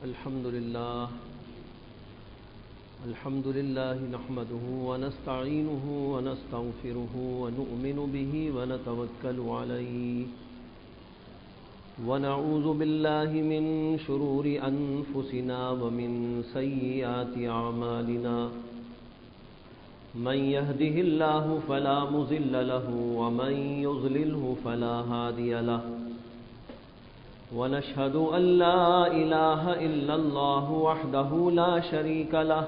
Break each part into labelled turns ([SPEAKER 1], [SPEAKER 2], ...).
[SPEAKER 1] الحمد لله نحمده ونستعينه ونستغفره ونؤمن به ونتوكل عليه ونعوذ بالله من شرور أنفسنا ومن سيئات أعمالنا من يهده الله فلا مضل له ومن يضلله فلا هادي له ونشهد أن لا إله إلا الله وحده لا شريك له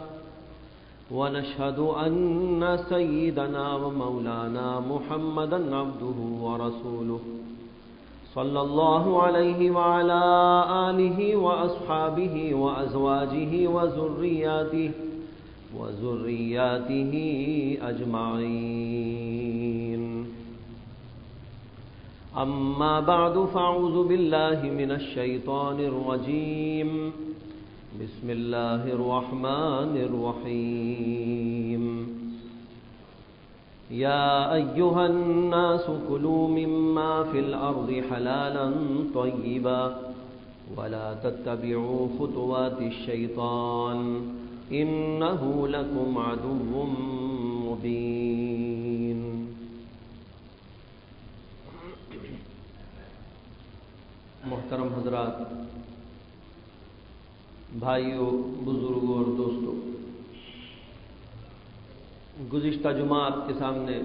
[SPEAKER 1] ونشهد أن سيدنا ومولانا محمدا عبده ورسوله صلى الله عليه وعلى آله وأصحابه وأزواجه وذرياته أجمعين أما بعد فأعوذ بالله من الشيطان الرجيم بسم الله الرحمن الرحيم يا أيها الناس كلوا مما في الأرض حلالا طيبا ولا تتبعوا خطوات الشيطان إنه لكم عدو مبين. محترم حضرات، بھائیوں، بزرگوں اور دوستوں، گزشتہ جمعہ آپ کے سامنے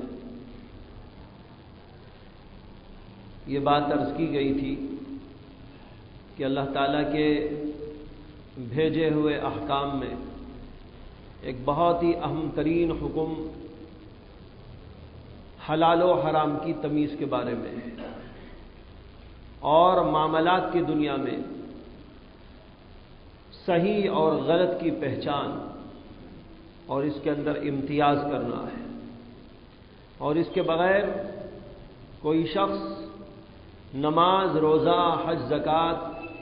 [SPEAKER 1] یہ بات عرض کی گئی تھی کہ اللہ تعالیٰ کے بھیجے ہوئے احکام میں ایک بہت ہی اہم ترین حکم حلال و حرام کی تمیز کے بارے میں ہے، اور معاملات کی دنیا میں صحیح اور غلط کی پہچان اور اس کے اندر امتیاز کرنا ہے، اور اس کے بغیر کوئی شخص نماز، روزہ، حج، زکوٰۃ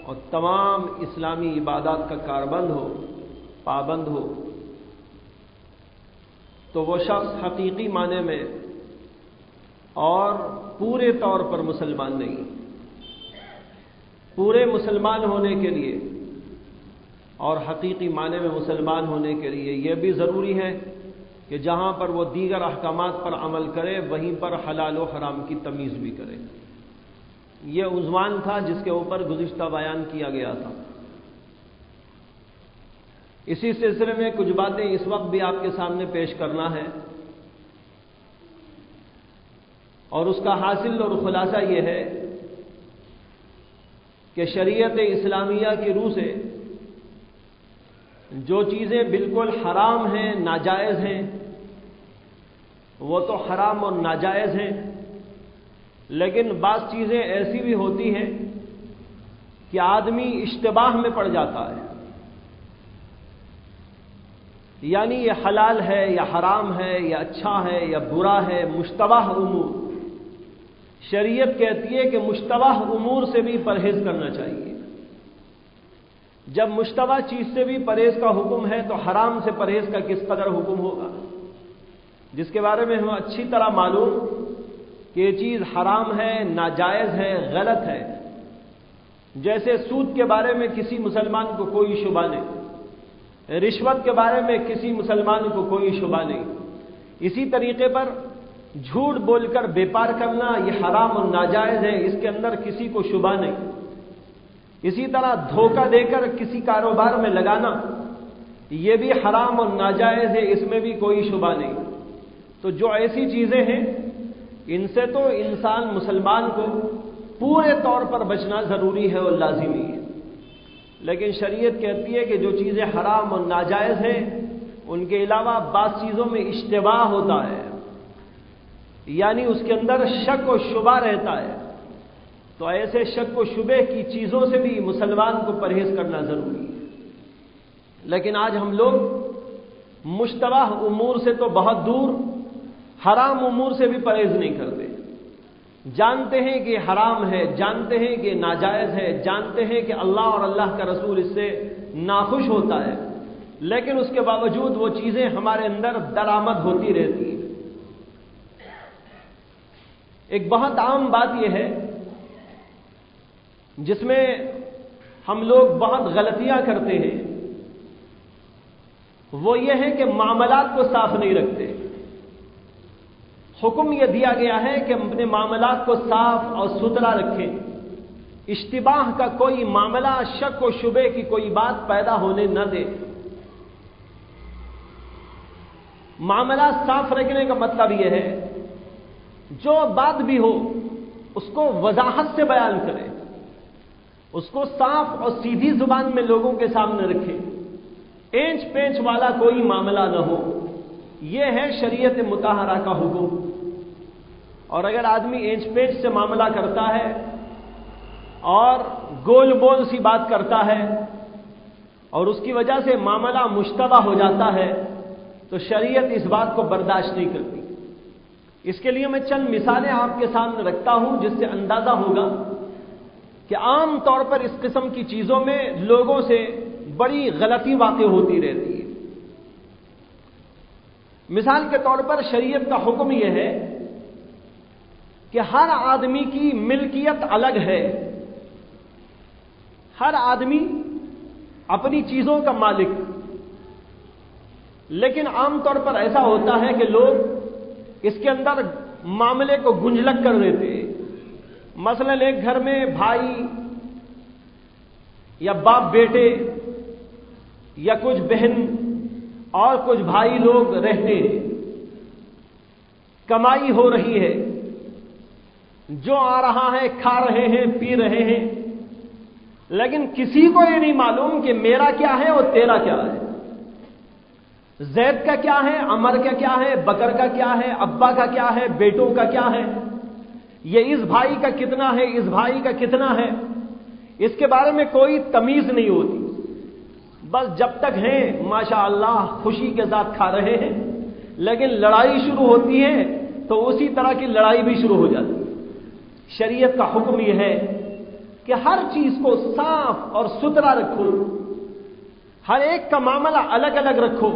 [SPEAKER 1] اور تمام اسلامی عبادات کا کاربند ہو، پابند ہو، تو وہ شخص حقیقی معنی میں اور پورے طور پر مسلمان نہیں. پورے مسلمان ہونے کے لیے اور حقیقی معنی میں مسلمان ہونے کے لیے یہ بھی ضروری ہے کہ جہاں پر وہ دیگر احکامات پر عمل کرے وہیں پر حلال و حرام کی تمیز بھی کرے. یہ عنوان تھا جس کے اوپر گزشتہ بیان کیا گیا تھا. اسی سلسلے میں کچھ باتیں اس وقت بھی آپ کے سامنے پیش کرنا ہے، اور اس کا حاصل اور خلاصہ یہ ہے کہ شریعت اسلامیہ کی روح سے جو چیزیں بالکل حرام ہیں، ناجائز ہیں، وہ تو حرام اور ناجائز ہیں، لیکن بعض چیزیں ایسی بھی ہوتی ہیں کہ آدمی اشتباہ میں پڑ جاتا ہے، یعنی یہ حلال ہے یا حرام ہے یا اچھا ہے یا برا ہے. مشتبہ امور، شریعت کہتی ہے کہ مشتبہ امور سے بھی پرہیز کرنا چاہیے. جب مشتبہ چیز سے بھی پرہیز کا حکم ہے تو حرام سے پرہیز کا کس قدر حکم ہوگا، جس کے بارے میں ہمیں اچھی طرح معلوم کہ یہ چیز حرام ہے، ناجائز ہے، غلط ہے. جیسے سود کے بارے میں کسی مسلمان کو کوئی شبہ نہیں، رشوت کے بارے میں کسی مسلمان کو کوئی شبہ نہیں. اسی طریقے پر جھوٹ بول کر بیپار کرنا یہ حرام اور ناجائز ہے، اس کے اندر کسی کو شبہ نہیں. اسی طرح دھوکہ دے کر کسی کاروبار میں لگانا یہ بھی حرام اور ناجائز ہے، اس میں بھی کوئی شبہ نہیں. تو جو ایسی چیزیں ہیں ان سے تو انسان مسلمان کو پورے طور پر بچنا ضروری ہے اور لازمی ہے. لیکن شریعت کہتی ہے کہ جو چیزیں حرام اور ناجائز ہیں ان کے علاوہ بعض چیزوں میں اشتباہ ہوتا ہے، یعنی اس کے اندر شک و شبہ رہتا ہے. تو ایسے شک و شبہ کی چیزوں سے بھی مسلمان کو پرہیز کرنا ضروری ہے. لیکن آج ہم لوگ مشتبہ امور سے تو بہت دور، حرام امور سے بھی پرہیز نہیں کرتے. جانتے ہیں کہ حرام ہے، جانتے ہیں کہ ناجائز ہے، جانتے ہیں کہ اللہ اور اللہ کا رسول اس سے ناخوش ہوتا ہے، لیکن اس کے باوجود وہ چیزیں ہمارے اندر درآمد ہوتی رہتی ہیں. ایک بہت عام بات یہ ہے جس میں ہم لوگ بہت غلطیاں کرتے ہیں وہ یہ ہے کہ معاملات کو صاف نہیں رکھتے۔ حکم یہ دیا گیا ہے کہ اپنے معاملات کو صاف اور ستھرا رکھیں، اشتباہ کا کوئی معاملہ، شک و شبے کی کوئی بات پیدا ہونے نہ دے۔ معاملات صاف رکھنے کا مطلب یہ ہے جو بات بھی ہو اس کو وضاحت سے بیان کرے، اس کو صاف اور سیدھی زبان میں لوگوں کے سامنے رکھے، اینچ پینچ والا کوئی معاملہ نہ ہو۔ یہ ہے شریعت مطہرہ کا حکم۔ اور اگر آدمی اینچ پینچ سے معاملہ کرتا ہے اور گول بول سی بات کرتا ہے اور اس کی وجہ سے معاملہ مشتبہ ہو جاتا ہے تو شریعت اس بات کو برداشت نہیں کرتی۔ اس کے لیے میں چند مثالیں آپ کے سامنے رکھتا ہوں جس سے اندازہ ہوگا کہ عام طور پر اس قسم کی چیزوں میں لوگوں سے بڑی غلطی واقع ہوتی رہتی ہے۔ مثال کے طور پر شریعت کا حکم یہ ہے کہ ہر آدمی کی ملکیت الگ ہے، ہر آدمی اپنی چیزوں کا مالک، لیکن عام طور پر ایسا ہوتا ہے کہ لوگ اس کے اندر معاملے کو گنجلک کر دیتے ہیں۔ مثلا ایک گھر میں بھائی یا باپ بیٹے یا کچھ بہن اور کچھ بھائی لوگ رہتے ہیں، کمائی ہو رہی ہے، جو آ رہا ہے کھا رہے ہیں پی رہے ہیں، لیکن کسی کو یہ نہیں معلوم کہ میرا کیا ہے اور تیرا کیا ہے، زید کا کیا ہے، عمر کا کیا ہے، بکر کا کیا ہے، ابا کا کیا ہے، بیٹوں کا کیا ہے، یہ اس بھائی کا کتنا ہے، اس بھائی کا کتنا ہے، اس کے بارے میں کوئی تمیز نہیں ہوتی۔ بس جب تک ہیں ماشاء اللہ خوشی کے ساتھ کھا رہے ہیں، لیکن لڑائی شروع ہوتی ہے تو اسی طرح کی لڑائی بھی شروع ہو جاتی ہے۔ شریعت کا حکم یہ ہے کہ ہر چیز کو صاف اور ستھرا رکھو، ہر ایک کا معاملہ الگ الگ رکھو۔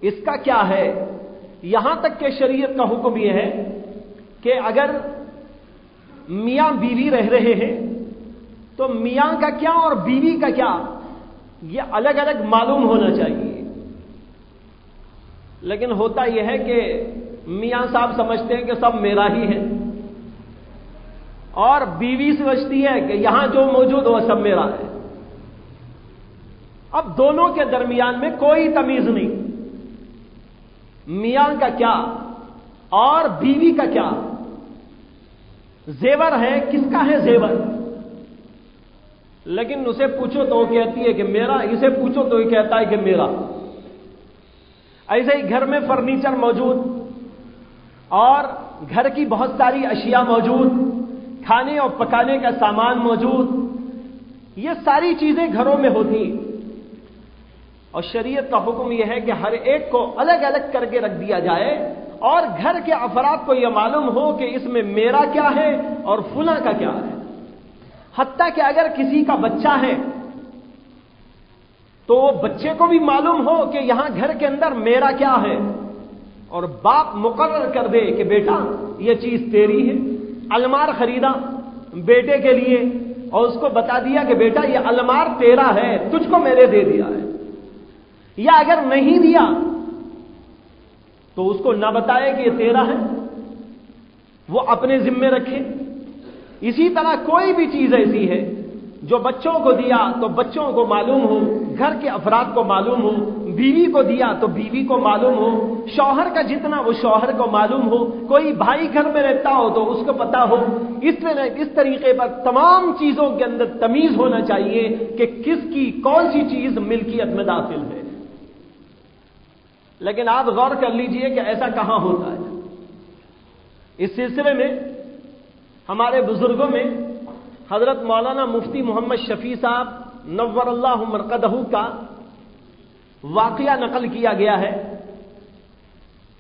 [SPEAKER 1] اس کا کیا ہے؟ یہاں تک کہ شریعت کا حکم یہ ہے کہ اگر میاں بیوی رہ رہے ہیں تو میاں کا کیا اور بیوی کا کیا یہ الگ الگ معلوم ہونا چاہیے۔ لیکن ہوتا یہ ہے کہ میاں صاحب سمجھتے ہیں کہ سب میرا ہی ہے اور بیوی سمجھتی ہے کہ یہاں جو موجود ہو سب میرا ہے۔ اب دونوں کے درمیان میں کوئی تمیز نہیں، میاں کا کیا اور بیوی کا کیا۔ زیور ہے، کس کا ہے زیور؟ لیکن اسے پوچھو تو وہ کہتی ہے کہ میرا، اسے پوچھو تو یہ کہتا ہے کہ میرا۔ ایسے ہی گھر میں فرنیچر موجود اور گھر کی بہت ساری اشیاء موجود، کھانے اور پکانے کا سامان موجود، یہ ساری چیزیں گھروں میں ہوتی ہیں، اور شریعت کا حکم یہ ہے کہ ہر ایک کو الگ الگ کر کے رکھ دیا جائے اور گھر کے افراد کو یہ معلوم ہو کہ اس میں میرا کیا ہے اور فلاں کا کیا ہے۔ حتیٰ کہ اگر کسی کا بچہ ہے تو وہ بچے کو بھی معلوم ہو کہ یہاں گھر کے اندر میرا کیا ہے، اور باپ مقرر کر دے کہ بیٹا یہ چیز تیری ہے۔ المار خریدا بیٹے کے لیے اور اس کو بتا دیا کہ بیٹا یہ المار تیرا ہے، تجھ کو میں نے دے دیا ہے، یا اگر نہیں دیا تو اس کو نہ بتائے کہ یہ تیرا ہے، وہ اپنے ذمے رکھے۔ اسی طرح کوئی بھی چیز ایسی ہے جو بچوں کو دیا تو بچوں کو معلوم ہو، گھر کے افراد کو معلوم ہو، بیوی کو دیا تو بیوی کو معلوم ہو، شوہر کا جتنا وہ شوہر کو معلوم ہو، کوئی بھائی گھر میں رہتا ہو تو اس کو پتا ہو۔ اس طریقے پر تمام چیزوں کے اندر تمیز ہونا چاہیے کہ کس کی کون سی چیز ملکیت میں داخل ہے۔ لیکن آپ غور کر لیجئے کہ ایسا کہاں ہوتا ہے۔ اس سلسلے میں ہمارے بزرگوں میں حضرت مولانا مفتی محمد شفیع صاحب نور اللہ مرقدہ کا واقعہ نقل کیا گیا ہے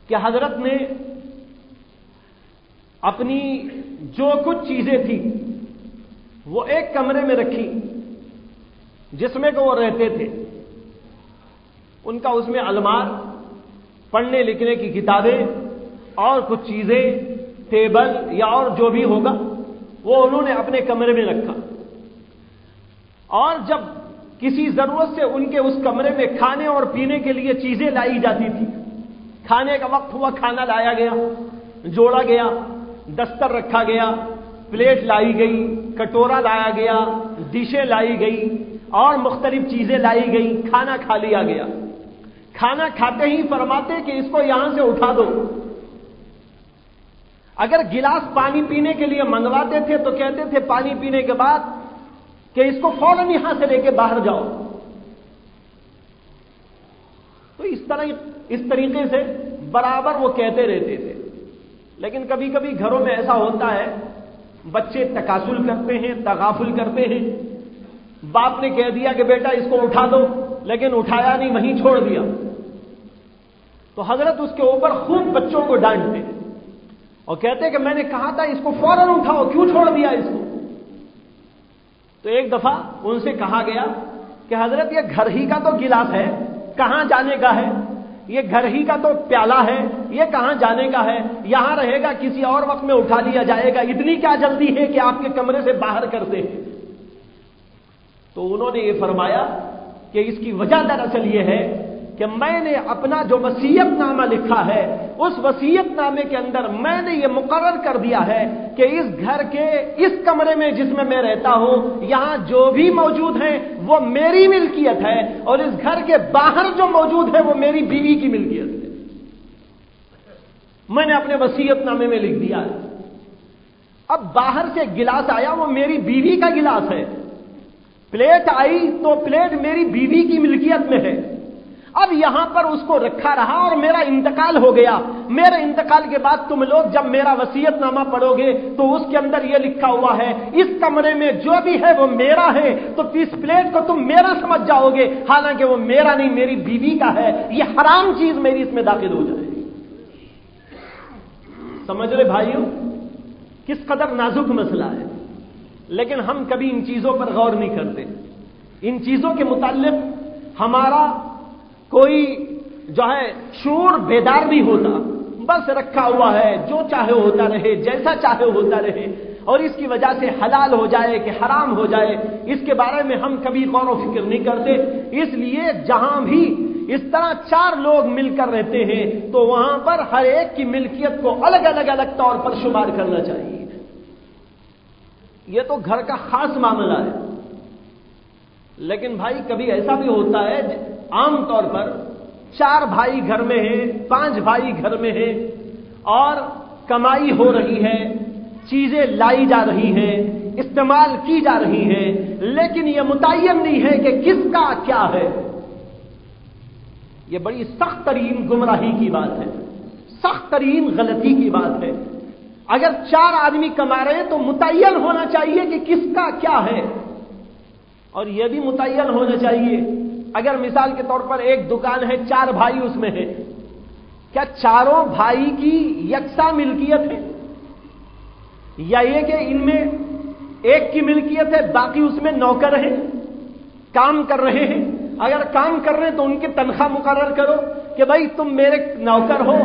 [SPEAKER 1] کہ حضرت نے اپنی جو کچھ چیزیں تھیں وہ ایک کمرے میں رکھی جس میں کہ وہ رہتے تھے۔ ان کا اس میں المار، پڑھنے لکھنے کی کتابیں اور کچھ چیزیں، ٹیبل یا اور جو بھی ہوگا وہ انہوں نے اپنے کمرے میں رکھا، اور جب کسی ضرورت سے ان کے اس کمرے میں کھانے اور پینے کے لیے چیزیں لائی جاتی تھی، کھانے کا وقت ہوا، کھانا لایا گیا، جوڑا گیا، دستر رکھا گیا، پلیٹ لائی گئی، کٹورا لایا گیا، ڈشیں لائی گئی اور مختلف چیزیں لائی گئی، کھانا کھا لیا گیا۔ کھانا کھاتے ہی فرماتے کہ اس کو یہاں سے اٹھا دو۔ اگر گلاس پانی پینے کے لیے منگواتے تھے تو کہتے تھے پانی پینے کے بعد کہ اس کو فوراً یہاں سے لے کے باہر جاؤ۔ تو اس طریقے سے برابر وہ کہتے رہتے تھے۔ لیکن کبھی کبھی گھروں میں ایسا ہوتا ہے، بچے تکاسل کرتے ہیں، تغافل کرتے ہیں، باپ نے کہہ دیا کہ بیٹا اس کو اٹھا دو، لیکن اٹھایا نہیں، وہیں چھوڑ دیا، تو حضرت اس کے اوپر خوب بچوں کو ڈانٹتے اور کہتے کہ میں نے کہا تھا اس کو فوراً اٹھاؤ، کیوں چھوڑ دیا اس کو؟ تو ایک دفعہ ان سے کہا گیا کہ حضرت یہ گھر ہی کا تو گلاس ہے، کہاں جانے کا ہے؟ یہ گھر ہی کا تو پیالہ ہے، یہ کہاں جانے کا ہے؟ یہاں رہے گا، کسی اور وقت میں اٹھا لیا جائے گا، اتنی کیا جلدی ہے کہ آپ کے کمرے سے باہر کرتے ہیں؟ تو انہوں نے یہ فرمایا کہ اس کی وجہ دراصل یہ ہے کہ میں نے اپنا جو وصیت نامہ لکھا ہے، اس وصیت نامے کے اندر میں نے یہ مقرر کر دیا ہے کہ اس گھر کے اس کمرے میں جس میں رہتا ہوں، یہاں جو بھی موجود ہیں وہ میری ملکیت ہے، اور اس گھر کے باہر جو موجود ہے وہ میری بیوی کی ملکیت ہے۔ میں نے اپنے وصیت نامے میں لکھ دیا ہے۔ اب باہر سے گلاس آیا، وہ میری بیوی کا گلاس ہے، پلیٹ آئی تو پلیٹ میری بیوی کی ملکیت میں ہے۔ اب یہاں پر اس کو رکھا رہا اور میرا انتقال ہو گیا۔ میرے انتقال کے بعد تم لوگ جب میرا وصیت نامہ پڑھو گے تو اس کے اندر یہ لکھا ہوا ہے اس کمرے میں جو بھی ہے وہ میرا ہے، تو اس پلیٹ کو تم میرا سمجھ جاؤ گے، حالانکہ وہ میرا نہیں، میری بیوی کا ہے۔ یہ حرام چیز میری اس میں داخل ہو جائے گی۔ سمجھ رہے بھائیوں کس قدر نازک مسئلہ ہے، لیکن ہم کبھی ان چیزوں پر غور نہیں کرتے۔ ان چیزوں کے متعلق ہمارا کوئی جو ہے شعور بیدار نہیں ہوتا، بس رکھا ہوا ہے، جو چاہے ہوتا رہے، جیسا چاہے ہوتا رہے، اور اس کی وجہ سے حلال ہو جائے کہ حرام ہو جائے اس کے بارے میں ہم کبھی غور و فکر نہیں کرتے۔ اس لیے جہاں بھی اس طرح چار لوگ مل کر رہتے ہیں تو وہاں پر ہر ایک کی ملکیت کو الگ الگ طور پر شمار کرنا چاہیے۔ یہ تو گھر کا خاص معاملہ ہے، لیکن بھائی کبھی ایسا بھی ہوتا ہے، عام طور پر 4 بھائی گھر میں ہیں، 5 بھائی گھر میں ہیں، اور کمائی ہو رہی ہے، چیزیں لائی جا رہی ہیں، استعمال کی جا رہی ہیں، لیکن یہ متعین نہیں ہے کہ کس کا کیا ہے۔ یہ بڑی سخت ترین گمراہی کی بات ہے، سخت ترین غلطی کی بات ہے۔ اگر 4 آدمی کما رہے ہیں تو متعین ہونا چاہیے کہ کس کا کیا ہے، اور یہ بھی متعین ہونا چاہیے اگر مثال کے طور پر ایک دکان ہے، 4 بھائی اس میں ہیں، کیا چاروں بھائی کی یکساں ملکیت ہے، یا یہ کہ ان میں ایک کی ملکیت ہے، باقی اس میں نوکر ہیں، کام کر رہے ہیں؟ اگر کام کر رہے ہیں تو ان کی تنخواہ مقرر کرو کہ بھائی تم میرے نوکر ہو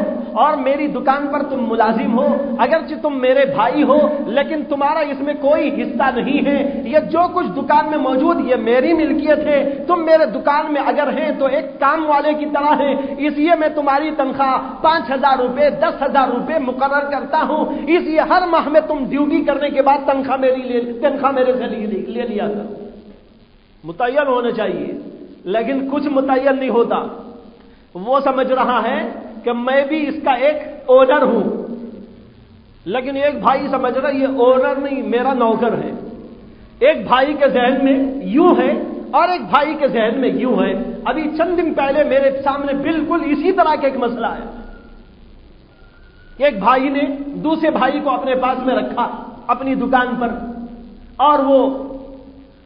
[SPEAKER 1] اور میری دکان پر تم ملازم ہو، اگرچہ تم میرے بھائی ہو لیکن تمہارا اس میں کوئی حصہ نہیں ہے، یہ جو کچھ دکان میں موجود یہ میری ملکیت ہے، تم میرے دکان میں اگر ہیں تو ایک کام والے کی طرح ہے، اس لیے میں تمہاری تنخواہ 5,000 روپے 10,000 روپے مقرر کرتا ہوں، اس لیے ہر ماہ میں تم ڈیوٹی کرنے کے بعد تنخواہ میرے سے لے لیا کرو۔ متعین ہونا چاہیے، لیکن کچھ متعین نہیں ہوتا۔ وہ سمجھ رہا ہے کہ میں بھی اس کا ایک اونر ہوں، لیکن ایک بھائی سمجھ رہا ہے یہ اونر نہیں، میرا نوکر ہے۔ ایک بھائی کے ذہن میں یوں ہے اور ایک بھائی کے ذہن میں یوں ہے۔ ابھی چند دن پہلے میرے سامنے بالکل اسی طرح کا ایک مسئلہ ہے۔ ایک بھائی نے دوسرے بھائی کو اپنے پاس میں رکھا اپنی دکان پر، اور وہ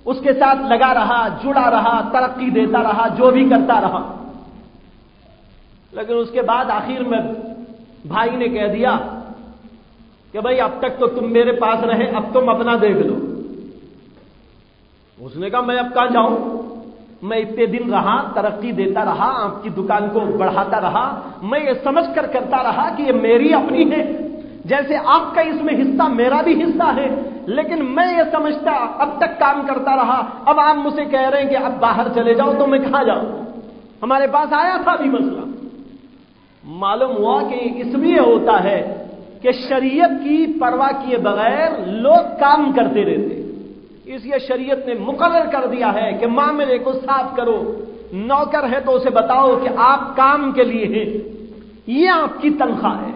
[SPEAKER 1] اس کے ساتھ لگا رہا، جڑا رہا، ترقی دیتا رہا، جو بھی کرتا رہا، لیکن اس کے بعد آخر میں بھائی نے کہہ دیا کہ بھائی اب تک تو تم میرے پاس رہے، اب تم اپنا دیکھ لو۔ اس نے کہا میں اب کہاں جاؤں، میں اتنے دن رہا، ترقی دیتا رہا، آپ کی دکان کو بڑھاتا رہا، میں یہ سمجھ کر کرتا رہا کہ یہ میری اپنی ہے، جیسے آپ کا اس میں حصہ میرا بھی حصہ ہے، لیکن میں یہ سمجھتا اب تک کام کرتا رہا، اب آپ مجھ سے کہہ رہے ہیں کہ اب باہر چلے جاؤ، تو میں کہاں جاؤں؟ ہمارے پاس آیا تھا بھی مسئلہ، معلوم ہوا کہ اس لیے ہوتا ہے کہ شریعت کی پرواہ کیے بغیر لوگ کام کرتے رہتے، اس لیے شریعت نے مقرر کر دیا ہے کہ معاملے کو صاف کرو، نوکر ہے تو اسے بتاؤ کہ آپ کام کے لیے ہیں، یہ آپ کی تنخواہ ہے،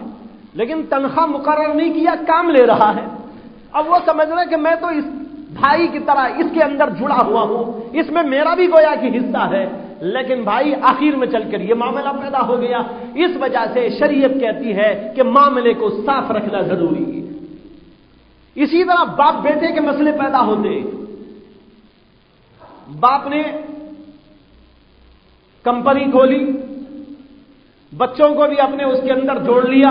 [SPEAKER 1] لیکن تنخواہ مقرر نہیں کیا، کام لے رہا ہے۔ اب وہ سمجھ رہے کہ میں تو اس بھائی کی طرح اس کے اندر جڑا ہوا ہوں، اس میں میرا بھی گویا کہ حصہ ہے، لیکن بھائی آخر میں چل کر یہ معاملہ پیدا ہو گیا۔ اس وجہ سے شریعت کہتی ہے کہ معاملے کو صاف رکھنا ضروری ہے۔ اسی طرح باپ بیٹے کے مسئلے پیدا ہوتے، باپ نے کمپنی کھولی، بچوں کو بھی اپنے اس کے اندر جوڑ لیا،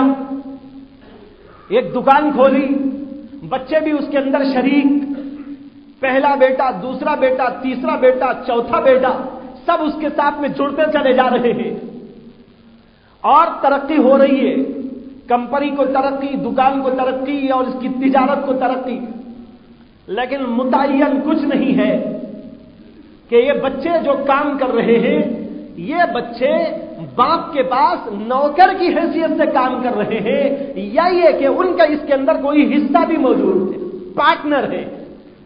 [SPEAKER 1] ایک دکان کھولی، بچے بھی اس کے اندر شریک، پہلا بیٹا، دوسرا بیٹا، تیسرا بیٹا، چوتھا بیٹا، سب اس کے ساتھ میں جڑتے چلے جا رہے ہیں اور ترقی ہو رہی ہے، کمپنی کو ترقی، دکان کو ترقی اور اس کی تجارت کو ترقی، لیکن متعین کچھ نہیں ہے کہ یہ بچے جو کام کر رہے ہیں یہ بچے باپ کے پاس نوکر کی حیثیت سے کام کر رہے ہیں یا یہ کہ ان کا اس کے اندر کوئی حصہ بھی موجود ہے، پارٹنر ہے۔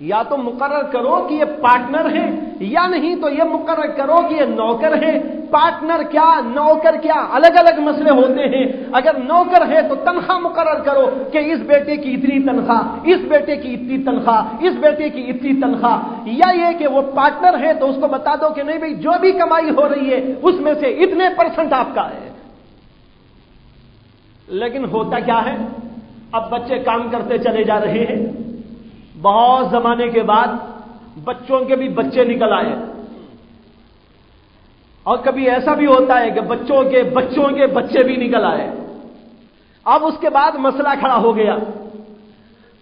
[SPEAKER 1] یا تو مقرر کرو کہ یہ پارٹنر ہے، یا نہیں تو یہ مقرر کرو کہ یہ نوکر ہے۔ پارٹنر کیا، نوکر کیا، الگ الگ مسئلے ہوتے ہیں۔ اگر نوکر ہے تو تنخواہ مقرر کرو کہ اس بیٹے کی اتنی تنخواہ، اس بیٹے کی اتنی تنخواہ، اس بیٹے کی اتنی تنخواہ، یا یہ کہ وہ پارٹنر ہے تو اس کو بتا دو کہ نہیں بھائی جو بھی کمائی ہو رہی ہے اس میں سے اتنے % آپ کا ہے۔ لیکن ہوتا کیا ہے، اب بچے کام کرتے چلے جا رہے ہیں، بہت زمانے کے بعد بچوں کے بھی بچے نکل آئے، اور کبھی ایسا بھی ہوتا ہے کہ بچوں کے بچے بھی نکل آئے۔ اب اس کے بعد مسئلہ کھڑا ہو گیا،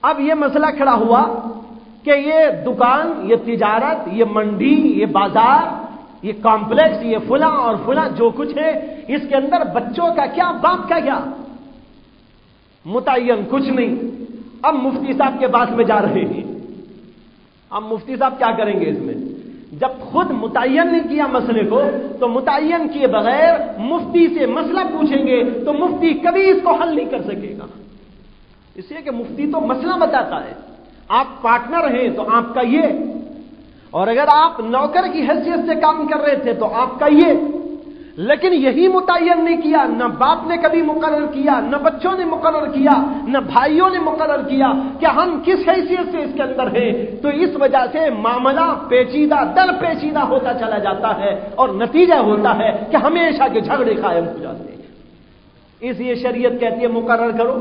[SPEAKER 1] اب یہ مسئلہ کھڑا ہوا کہ یہ دکان، یہ تجارت، یہ منڈی، یہ بازار، یہ کمپلیکس، یہ فلاں اور فلاں جو کچھ ہے اس کے اندر بچوں کا کیا، باپ کا کیا، متعین کچھ نہیں۔ اب مفتی صاحب کے پاس میں جا رہے ہیں، اب مفتی صاحب کیا کریں گے اس میں؟ جب خود متعین نہیں کیا مسئلے کو تو متعین کیے بغیر مفتی سے مسئلہ پوچھیں گے تو مفتی کبھی اس کو حل نہیں کر سکے گا، اس لیے کہ مفتی تو مسئلہ بتاتا ہے۔ آپ پارٹنر ہیں تو آپ کا یہ، اور اگر آپ نوکر کی حیثیت سے کام کر رہے تھے تو آپ کا یہ، لیکن یہی متعین نہیں کیا، نہ باپ نے کبھی مقرر کیا، نہ بچوں نے مقرر کیا، نہ بھائیوں نے مقرر کیا کہ ہم کس حیثیت سے اس کے اندر ہیں، تو اس وجہ سے معاملہ پیچیدہ در پیچیدہ ہوتا چلا جاتا ہے اور نتیجہ ہوتا ہے کہ ہمیشہ کے جھگڑے قائم ہو جاتے ہیں۔ اس لیے شریعت کہتی ہے مقرر کرو۔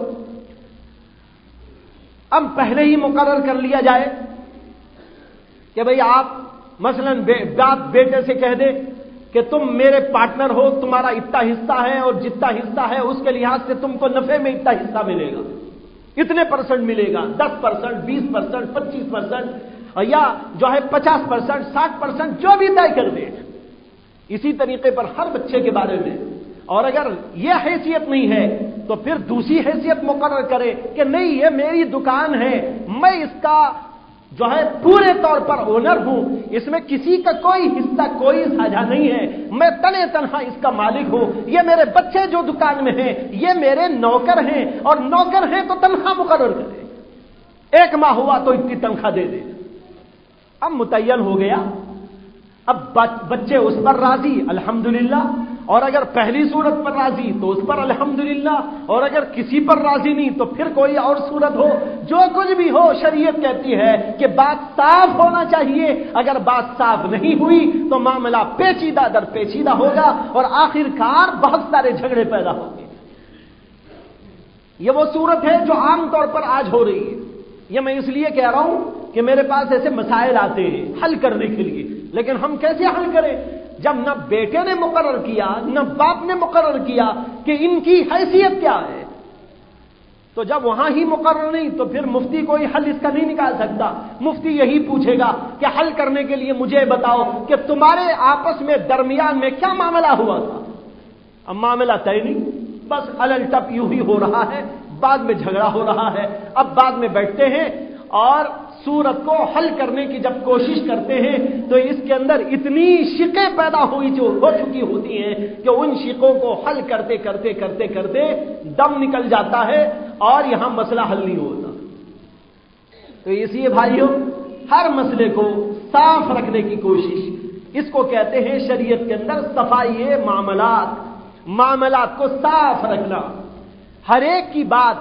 [SPEAKER 1] اب پہلے ہی مقرر کر لیا جائے کہ بھئی آپ مثلا باپ بیٹے سے کہہ دے کہ تم میرے پارٹنر ہو، تمہارا اتنا حصہ ہے اور جتنا حصہ ہے اس کے لحاظ سے تم کو نفع میں اتنا حصہ ملے گا، اتنے % ملے گا، 10%، 20%، 25%، یا جو ہے 50%، 60%، جو بھی طے کر دے۔ اسی طریقے پر ہر بچے کے بارے میں، اور اگر یہ حیثیت نہیں ہے تو پھر دوسری حیثیت مقرر کرے کہ نہیں یہ میری دکان ہے، میں اس کا جو ہے پورے طور پر اونر ہوں، اس میں کسی کا کوئی حصہ، کوئی ساجھا نہیں ہے، میں تنے تنہا اس کا مالک ہوں، یہ میرے بچے جو دکان میں ہیں یہ میرے نوکر ہیں، اور نوکر ہیں تو تنخواہ مقرر کرے، 1 ماہ ہوا تو اتنی تنخواہ دے دے۔ اب متعین ہو گیا، اب بچے اس پر راضی الحمدللہ، اور اگر پہلی صورت پر راضی تو اس پر الحمدللہ، اور اگر کسی پر راضی نہیں تو پھر کوئی اور صورت ہو، جو کچھ بھی ہو شریعت کہتی ہے کہ بات صاف ہونا چاہیے۔ اگر بات صاف نہیں ہوئی تو معاملہ پیچیدہ در پیچیدہ ہوگا اور آخر کار بہت سارے جھگڑے پیدا ہوں گے۔ یہ وہ صورت ہے جو عام طور پر آج ہو رہی ہے۔ یہ میں اس لیے کہہ رہا ہوں کہ میرے پاس ایسے مسائل آتے ہیں حل کرنے کے لیے، لیکن ہم کیسے حل کریں جب نہ بیٹے نے مقرر کیا، نہ باپ نے مقرر کیا کہ ان کی حیثیت کیا ہے؟ تو جب وہاں ہی مقرر نہیں تو پھر مفتی کوئی حل اس کا نہیں نکال سکتا۔ مفتی یہی پوچھے گا کہ حل کرنے کے لیے مجھے بتاؤ کہ تمہارے آپس میں درمیان میں کیا معاملہ ہوا تھا؟ اب معاملہ طے نہیں، بس الل ٹپ یوں ہی ہو رہا ہے، بعد میں جھگڑا ہو رہا ہے، اب بعد میں بیٹھتے ہیں اور صورت کو حل کرنے کی جب کوشش کرتے ہیں تو اس کے اندر اتنی شقیں پیدا ہو چکی ہوتی ہیں کہ ان شقوں کو حل کرتے کرتے کرتے کرتے دم نکل جاتا ہے اور یہاں مسئلہ حل نہیں ہوتا۔ تو اس لیے بھائیوں، ہر مسئلے کو صاف رکھنے کی کوشش، اس کو کہتے ہیں شریعت کے اندر صفائی معاملات، معاملات کو صاف رکھنا، ہر ایک کی بات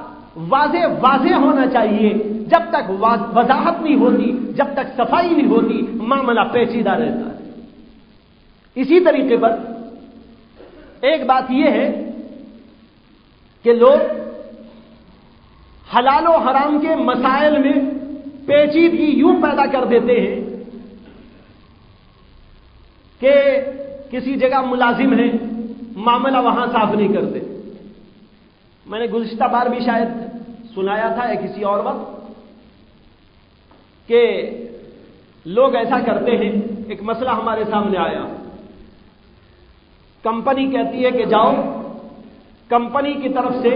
[SPEAKER 1] واضح ہونا چاہیے۔ جب تک وضاحت نہیں ہوتی، جب تک صفائی نہیں ہوتی، معاملہ پیچیدہ رہتا ہے۔ اسی طریقے پر ایک بات یہ ہے کہ لوگ حلال و حرام کے مسائل میں پیچیدگی یوں پیدا کر دیتے ہیں کہ کسی جگہ ملازم ہے، معاملہ وہاں صاف نہیں کرتے۔ میں نے گزشتہ بار بھی شاید سنایا تھا یا کسی اور وقت کہ لوگ ایسا کرتے ہیں۔ ایک مسئلہ ہمارے سامنے آیا، کمپنی کہتی ہے کہ جاؤ، کمپنی کی طرف سے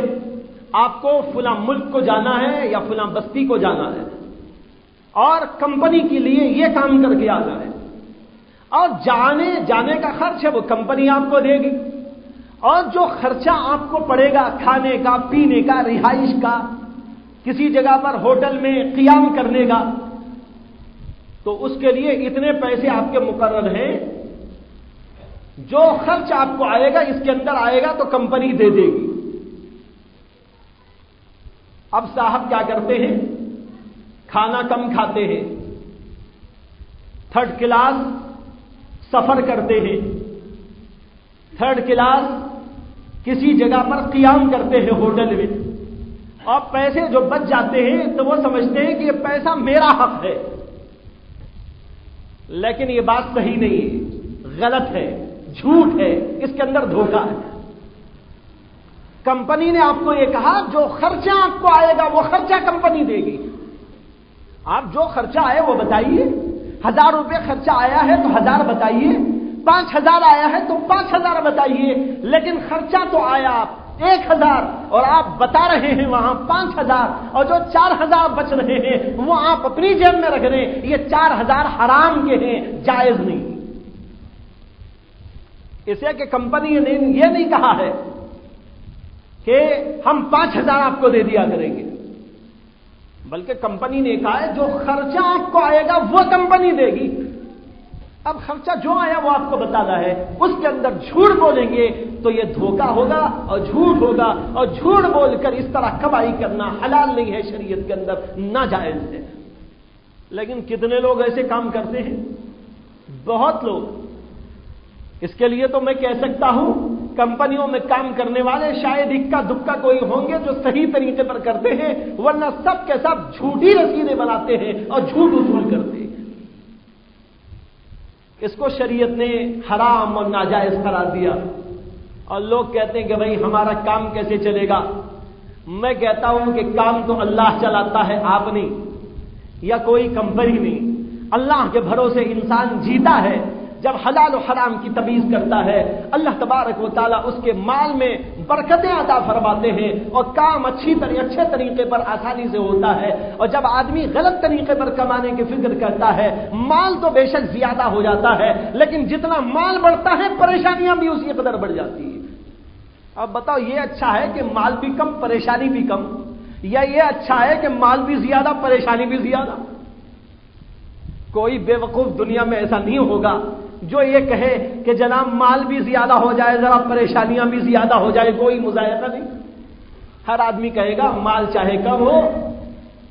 [SPEAKER 1] آپ کو فلاں ملک کو جانا ہے یا فلاں بستی کو جانا ہے اور کمپنی کے لیے یہ کام کر کے آنا ہے، اور جانے کا خرچ ہے وہ کمپنی آپ کو دے گی، اور جو خرچہ آپ کو پڑے گا کھانے کا، پینے کا، رہائش کا، کسی جگہ پر ہوٹل میں قیام کرنے کا، تو اس کے لیے اتنے پیسے آپ کے مقرر ہیں، جو خرچ آپ کو آئے گا اس کے اندر آئے گا تو کمپنی دے دے گی۔ اب صاحب کیا کرتے ہیں؟ کھانا کم کھاتے ہیں، تھرڈ کلاس سفر کرتے ہیں، تھرڈ کلاس کسی جگہ پر قیام کرتے ہیں ہوٹل میں، اور پیسے جو بچ جاتے ہیں تو وہ سمجھتے ہیں کہ یہ پیسہ میرا حق ہے، لیکن یہ بات صحیح نہیں ہے، غلط ہے، جھوٹ ہے، اس کے اندر دھوکہ ہے۔ کمپنی نے آپ کو یہ کہا جو خرچہ آپ کو آئے گا وہ خرچہ کمپنی دے گی، آپ جو خرچہ آئے وہ بتائیے۔ 1000 روپے خرچہ آیا ہے تو 1000 بتائیے، 5000 آیا ہے تو 5000 بتائیے، لیکن خرچہ تو آیا 1000 اور آپ بتا رہے ہیں وہاں 5000، اور جو 4000 بچ رہے ہیں وہ آپ اپنی جیب میں رکھ رہے ہیں، یہ 4000 حرام کے ہیں، جائز نہیں۔ اسے کہ کمپنی نے یہ نہیں کہا ہے کہ ہم 5000 آپ کو دے دیا کریں گے، بلکہ کمپنی نے کہا ہے جو خرچہ آپ کو آئے گا وہ کمپنی دے گی۔ اب خرچہ جو آیا وہ آپ کو بتانا ہے، اس کے اندر جھوٹ بولیں گے تو یہ دھوکہ ہوگا اور جھوٹ ہوگا، اور جھوٹ بول کر اس طرح کمائی کرنا حلال نہیں ہے، شریعت کے اندر ناجائز ہے۔ لیکن کتنے لوگ ایسے کام کرتے ہیں؟ بہت لوگ۔ اس کے لیے تو میں کہہ سکتا ہوں کمپنیوں میں کام کرنے والے شاید اکا دکا کوئی ہوں گے جو صحیح طریقے پر کرتے ہیں، ورنہ سب کے سب جھوٹی رسیدیں بناتے ہیں اور جھوٹ وصول کرتے ہیں۔ اس کو شریعت نے حرام اور ناجائز قرار دیا، اور لوگ کہتے ہیں کہ بھائی ہمارا کام کیسے چلے گا؟ میں کہتا ہوں کہ کام تو اللہ چلاتا ہے، آپ نہیں، یا کوئی کمپنی نہیں۔ اللہ کے بھروسے انسان جیتا ہے جب حلال و حرام کی تمیز کرتا ہے، اللہ تبارک و تعالیٰ اس کے مال میں برکتیں عطا فرماتے ہیں اور کام اچھے طریقے پر آسانی سے ہوتا ہے۔ اور جب آدمی غلط طریقے پر کمانے کی فکر کرتا ہے، مال تو بے شک زیادہ ہو جاتا ہے، لیکن جتنا مال بڑھتا ہے پریشانیاں بھی اسی قدر بڑھ جاتی ہیں۔ اب بتاؤ یہ اچھا ہے کہ مال بھی کم پریشانی بھی کم، یا یہ اچھا ہے کہ مال بھی زیادہ پریشانی بھی زیادہ؟ کوئی بے وقوف دنیا میں ایسا نہیں ہوگا جو یہ کہے کہ جناب مال بھی زیادہ ہو جائے ذرا پریشانیاں بھی زیادہ ہو جائے، کوئی مذائقہ نہیں۔ ہر آدمی کہے گا مال چاہے کم ہو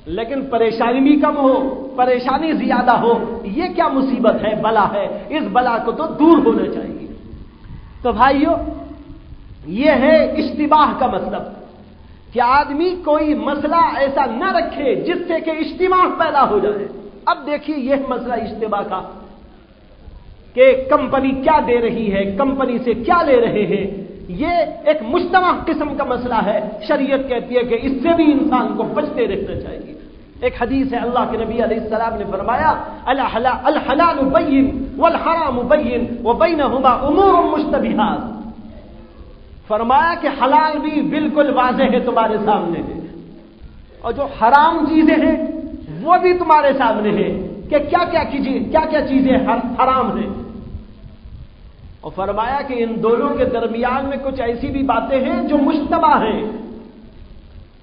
[SPEAKER 1] لیکن پریشانی بھی کم ہو، پریشانی زیادہ ہو یہ کیا مصیبت ہے، بلا ہے، اس بلا کو تو دور ہونا چاہیے۔ تو بھائیو، یہ ہے اشتباہ کا مطلب کہ آدمی کوئی مسئلہ ایسا نہ رکھے جس سے کہ اشتباہ پیدا ہو جائے۔ اب دیکھیے یہ مسئلہ اشتباہ کا کہ کمپنی کیا دے رہی ہے، کمپنی سے کیا لے رہے ہیں، یہ ایک مشتبہ قسم کا مسئلہ ہے۔ شریعت کہتی ہے کہ اس سے بھی انسان کو بچتے رہنا چاہیے۔ ایک حدیث ہے، اللہ کے نبی علیہ السلام نے فرمایا الحلال بین والحرام بین وبینہما امور مشتبہات، فرمایا کہ حلال بھی بالکل واضح ہے تمہارے سامنے ہے، اور جو حرام چیزیں ہیں وہ بھی تمہارے سامنے ہیں کہ کیا کیا چیزیں حرام ہیں. اور فرمایا کہ ان دونوں کے درمیان میں کچھ ایسی بھی باتیں ہیں جو مشتبہ ہیں،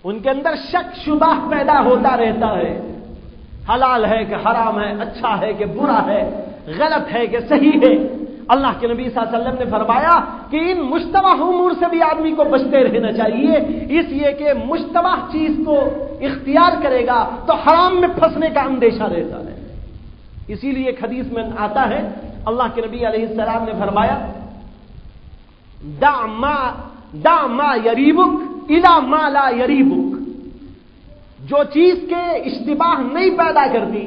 [SPEAKER 1] ان کے اندر شک شبہ پیدا ہوتا رہتا ہے، حلال ہے کہ حرام ہے، اچھا ہے کہ برا ہے، غلط ہے کہ صحیح ہے. اللہ کے نبی صلی اللہ علیہ وسلم نے فرمایا کہ ان مشتبہ امور سے بھی آدمی کو بچتے رہنا چاہیے، اس لیے کہ مشتبہ چیز کو اختیار کرے گا تو حرام میں پھنسنے کا اندیشہ رہتا ہے. اسی لیے ایک حدیث میں آتا ہے، اللہ کے نبی علیہ السلام نے فرمایا دع ما یریبک الی ما لا یریبک، جو چیز کے اشتباہ نہیں پیدا کرتی،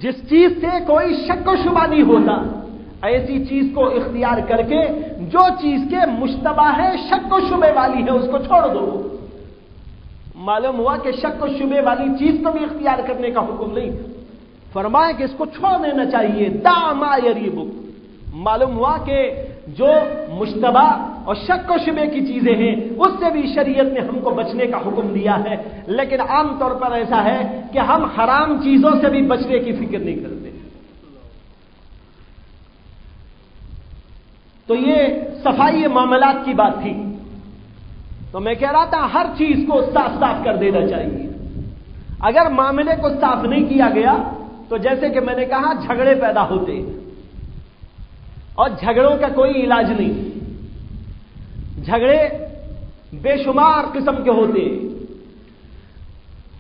[SPEAKER 1] جس چیز سے کوئی شک و شبہ نہیں ہوتا، ایسی چیز کو اختیار کر کے جو چیز کے مشتبہ ہے، شک و شبے والی ہے، اس کو چھوڑ دو. معلوم ہوا کہ شک و شبے والی چیز کو بھی اختیار کرنے کا حکم نہیں، فرمایا کہ اس کو چھوڑ دینا چاہیے. دع ما یریبک، معلوم ہوا کہ جو مشتبہ اور شک و شبے کی چیزیں ہیں اس سے بھی شریعت نے ہم کو بچنے کا حکم دیا ہے، لیکن عام طور پر ایسا ہے کہ ہم حرام چیزوں سے بھی بچنے کی فکر نہیں کرتے. تو یہ صفائی معاملات کی بات تھی. تو میں کہہ رہا تھا ہر چیز کو صاف صاف کر دینا چاہیے. اگر معاملے کو صاف نہیں کیا گیا تو جیسے کہ میں نے کہا جھگڑے پیدا ہوتے ہیں، اور جھگڑوں کا کوئی علاج نہیں. جھگڑے بے شمار قسم کے ہوتے ہیں.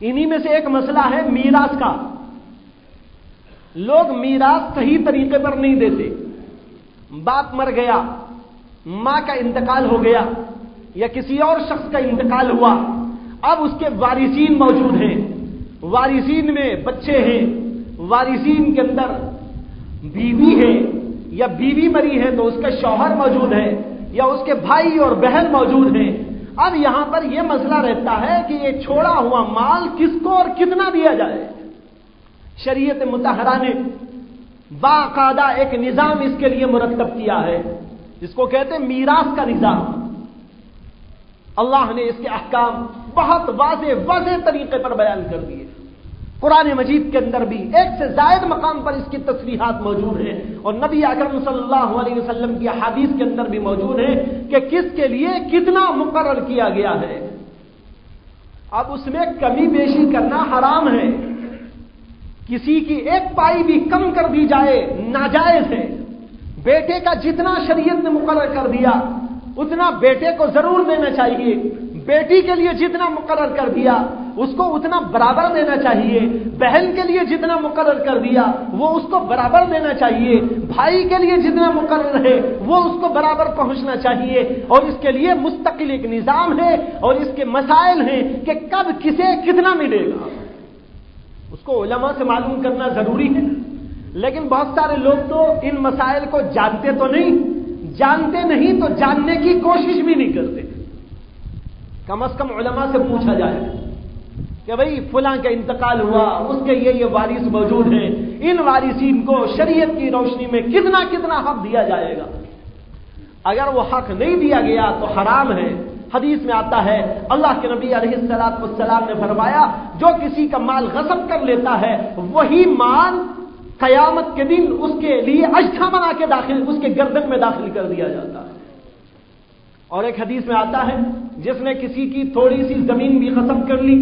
[SPEAKER 1] انہی میں سے ایک مسئلہ ہے میراث کا. لوگ میراث صحیح طریقے پر نہیں دیتے. باپ مر گیا، ماں کا انتقال ہو گیا یا کسی اور شخص کا انتقال ہوا، اب اس کے وارثین موجود ہیں، وارثین میں بچے ہیں، وارثین کے اندر بیوی ہے یا بیوی مری ہے تو اس کا شوہر موجود ہے یا اس کے بھائی اور بہن موجود ہیں. اب یہاں پر یہ مسئلہ رہتا ہے کہ یہ چھوڑا ہوا مال کس کو اور کتنا دیا جائے. شریعت مطہرہ نے باقاعدہ ایک نظام اس کے لیے مرتب کیا ہے جس کو کہتے ہیں میراث کا نظام. اللہ نے اس کے احکام بہت واضح طریقے پر بیان کر دیے. قرآن مجید کے اندر بھی ایک سے زائد مقام پر اس کی تصریحات موجود ہیں، اور نبی اکرم صلی اللہ علیہ وسلم کی احادیث کے اندر بھی موجود ہے کہ کس کے لیے کتنا مقرر کیا گیا ہے. اب اس میں کمی بیشی کرنا حرام ہے. کسی کی ایک پائی بھی کم کر دی جائے ناجائز ہے. بیٹے کا جتنا شریعت نے مقرر کر دیا اتنا بیٹے کو ضرور دینا چاہیے. بیٹی کے لیے جتنا مقرر کر دیا اس کو اتنا برابر دینا چاہیے. بہن کے لیے جتنا مقرر کر دیا وہ اس کو برابر دینا چاہیے. بھائی کے لیے جتنا مقرر ہے وہ اس کو برابر پہنچنا چاہیے. اور اس کے لیے مستقل ایک نظام ہے اور اس کے مسائل ہیں کہ کب کسے کتنا ملے گا. اس کو علماء سے معلوم کرنا ضروری ہے. لیکن بہت سارے لوگ تو ان مسائل کو جانتے تو نہیں تو جاننے کی کوشش بھی نہیں کرتے. کم از کم علماء سے پوچھا جائے کہ بھئی فلاں کا انتقال ہوا، اس کے یہ وارث موجود ہیں، ان وارثین کو شریعت کی روشنی میں کتنا حق دیا جائے گا. اگر وہ حق نہیں دیا گیا تو حرام ہے. حدیث میں آتا ہے اللہ کے نبی علیہ السلام نے فرمایا جو کسی کا مال غصب کر لیتا ہے وہی مال قیامت کے دن اس کے لیے اجتھا بنا کے اس کے گردن میں داخل کر دیا جاتا ہے. اور ایک حدیث میں آتا ہے جس نے کسی کی تھوڑی سی زمین بھی غصب کر لی،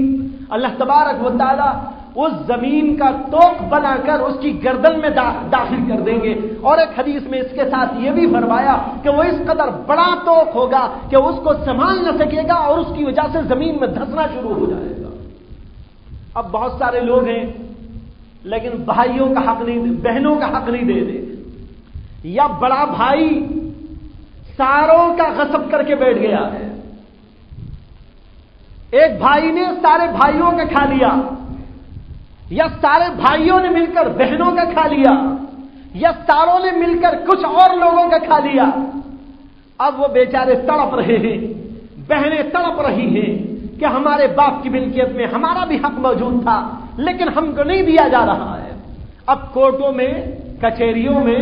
[SPEAKER 1] اللہ تبارک و تعالی اس زمین کا توق بنا کر اس کی گردن میں داخل کر دیں گے. اور ایک حدیث میں اس کے ساتھ یہ بھی فرمایا کہ وہ اس قدر بڑا توق ہوگا کہ اس کو سنبھال نہ سکے گا اور اس کی وجہ سے زمین میں دھسنا شروع ہو جائے گا. اب بہت سارے لوگ ہیں لیکن بھائیوں کا حق نہیں، بہنوں کا حق نہیں دے رہے، یا بڑا بھائی ساروں کا غصب کر کے بیٹھ گیا ہے. ایک بھائی نے سارے بھائیوں کا کھا لیا، یا سارے بھائیوں نے مل کر بہنوں کا کھا لیا، یا ساروں نے مل کر کچھ اور لوگوں کا کھا لیا. اب وہ بیچارے تڑپ رہے ہیں، بہنیں تڑپ رہی ہیں کہ ہمارے باپ کی ملکیت میں ہمارا بھی حق موجود تھا لیکن ہم کو نہیں دیا جا رہا ہے. اب کورٹوں میں، کچہریوں میں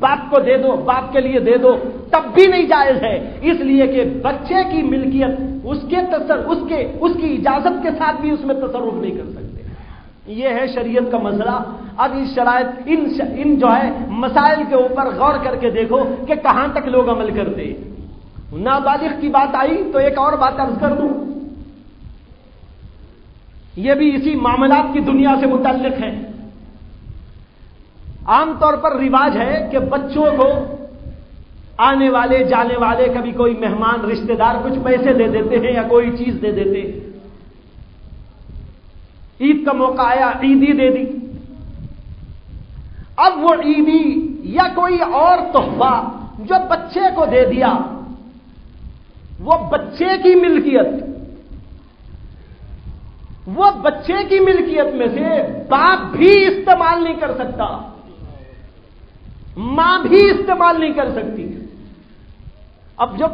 [SPEAKER 1] باپ کو دے دو، باپ کے لیے دے دو، تب بھی نہیں جائز ہے، اس لیے کہ بچے کی ملکیت اس کی اجازت کے ساتھ بھی اس میں تصرف نہیں کر سکتے۔ یہ ہے شریعت کا مسئلہ۔ اب اس شرائط ان جو ہے مسائل کے اوپر غور کر کے دیکھو کہ کہاں تک لوگ عمل کرتے ہیں۔ نابالغ کی بات آئی تو ایک اور بات عرض کر دوں، یہ بھی اسی معاملات کی دنیا سے متعلق ہے۔ عام طور پر رواج ہے کہ بچوں کو آنے والے جانے والے، کبھی کوئی مہمان رشتہ دار کچھ پیسے دے دیتے ہیں یا کوئی چیز دے دیتے ہیں۔ عید کا موقع آیا، عیدی دے دی۔ اب وہ عیدی یا کوئی اور تحفہ جو بچے کو دے دیا، وہ بچے کی ملکیت میں سے باپ بھی استعمال نہیں کر سکتا، ماں بھی استعمال نہیں کر سکتی۔ اب جو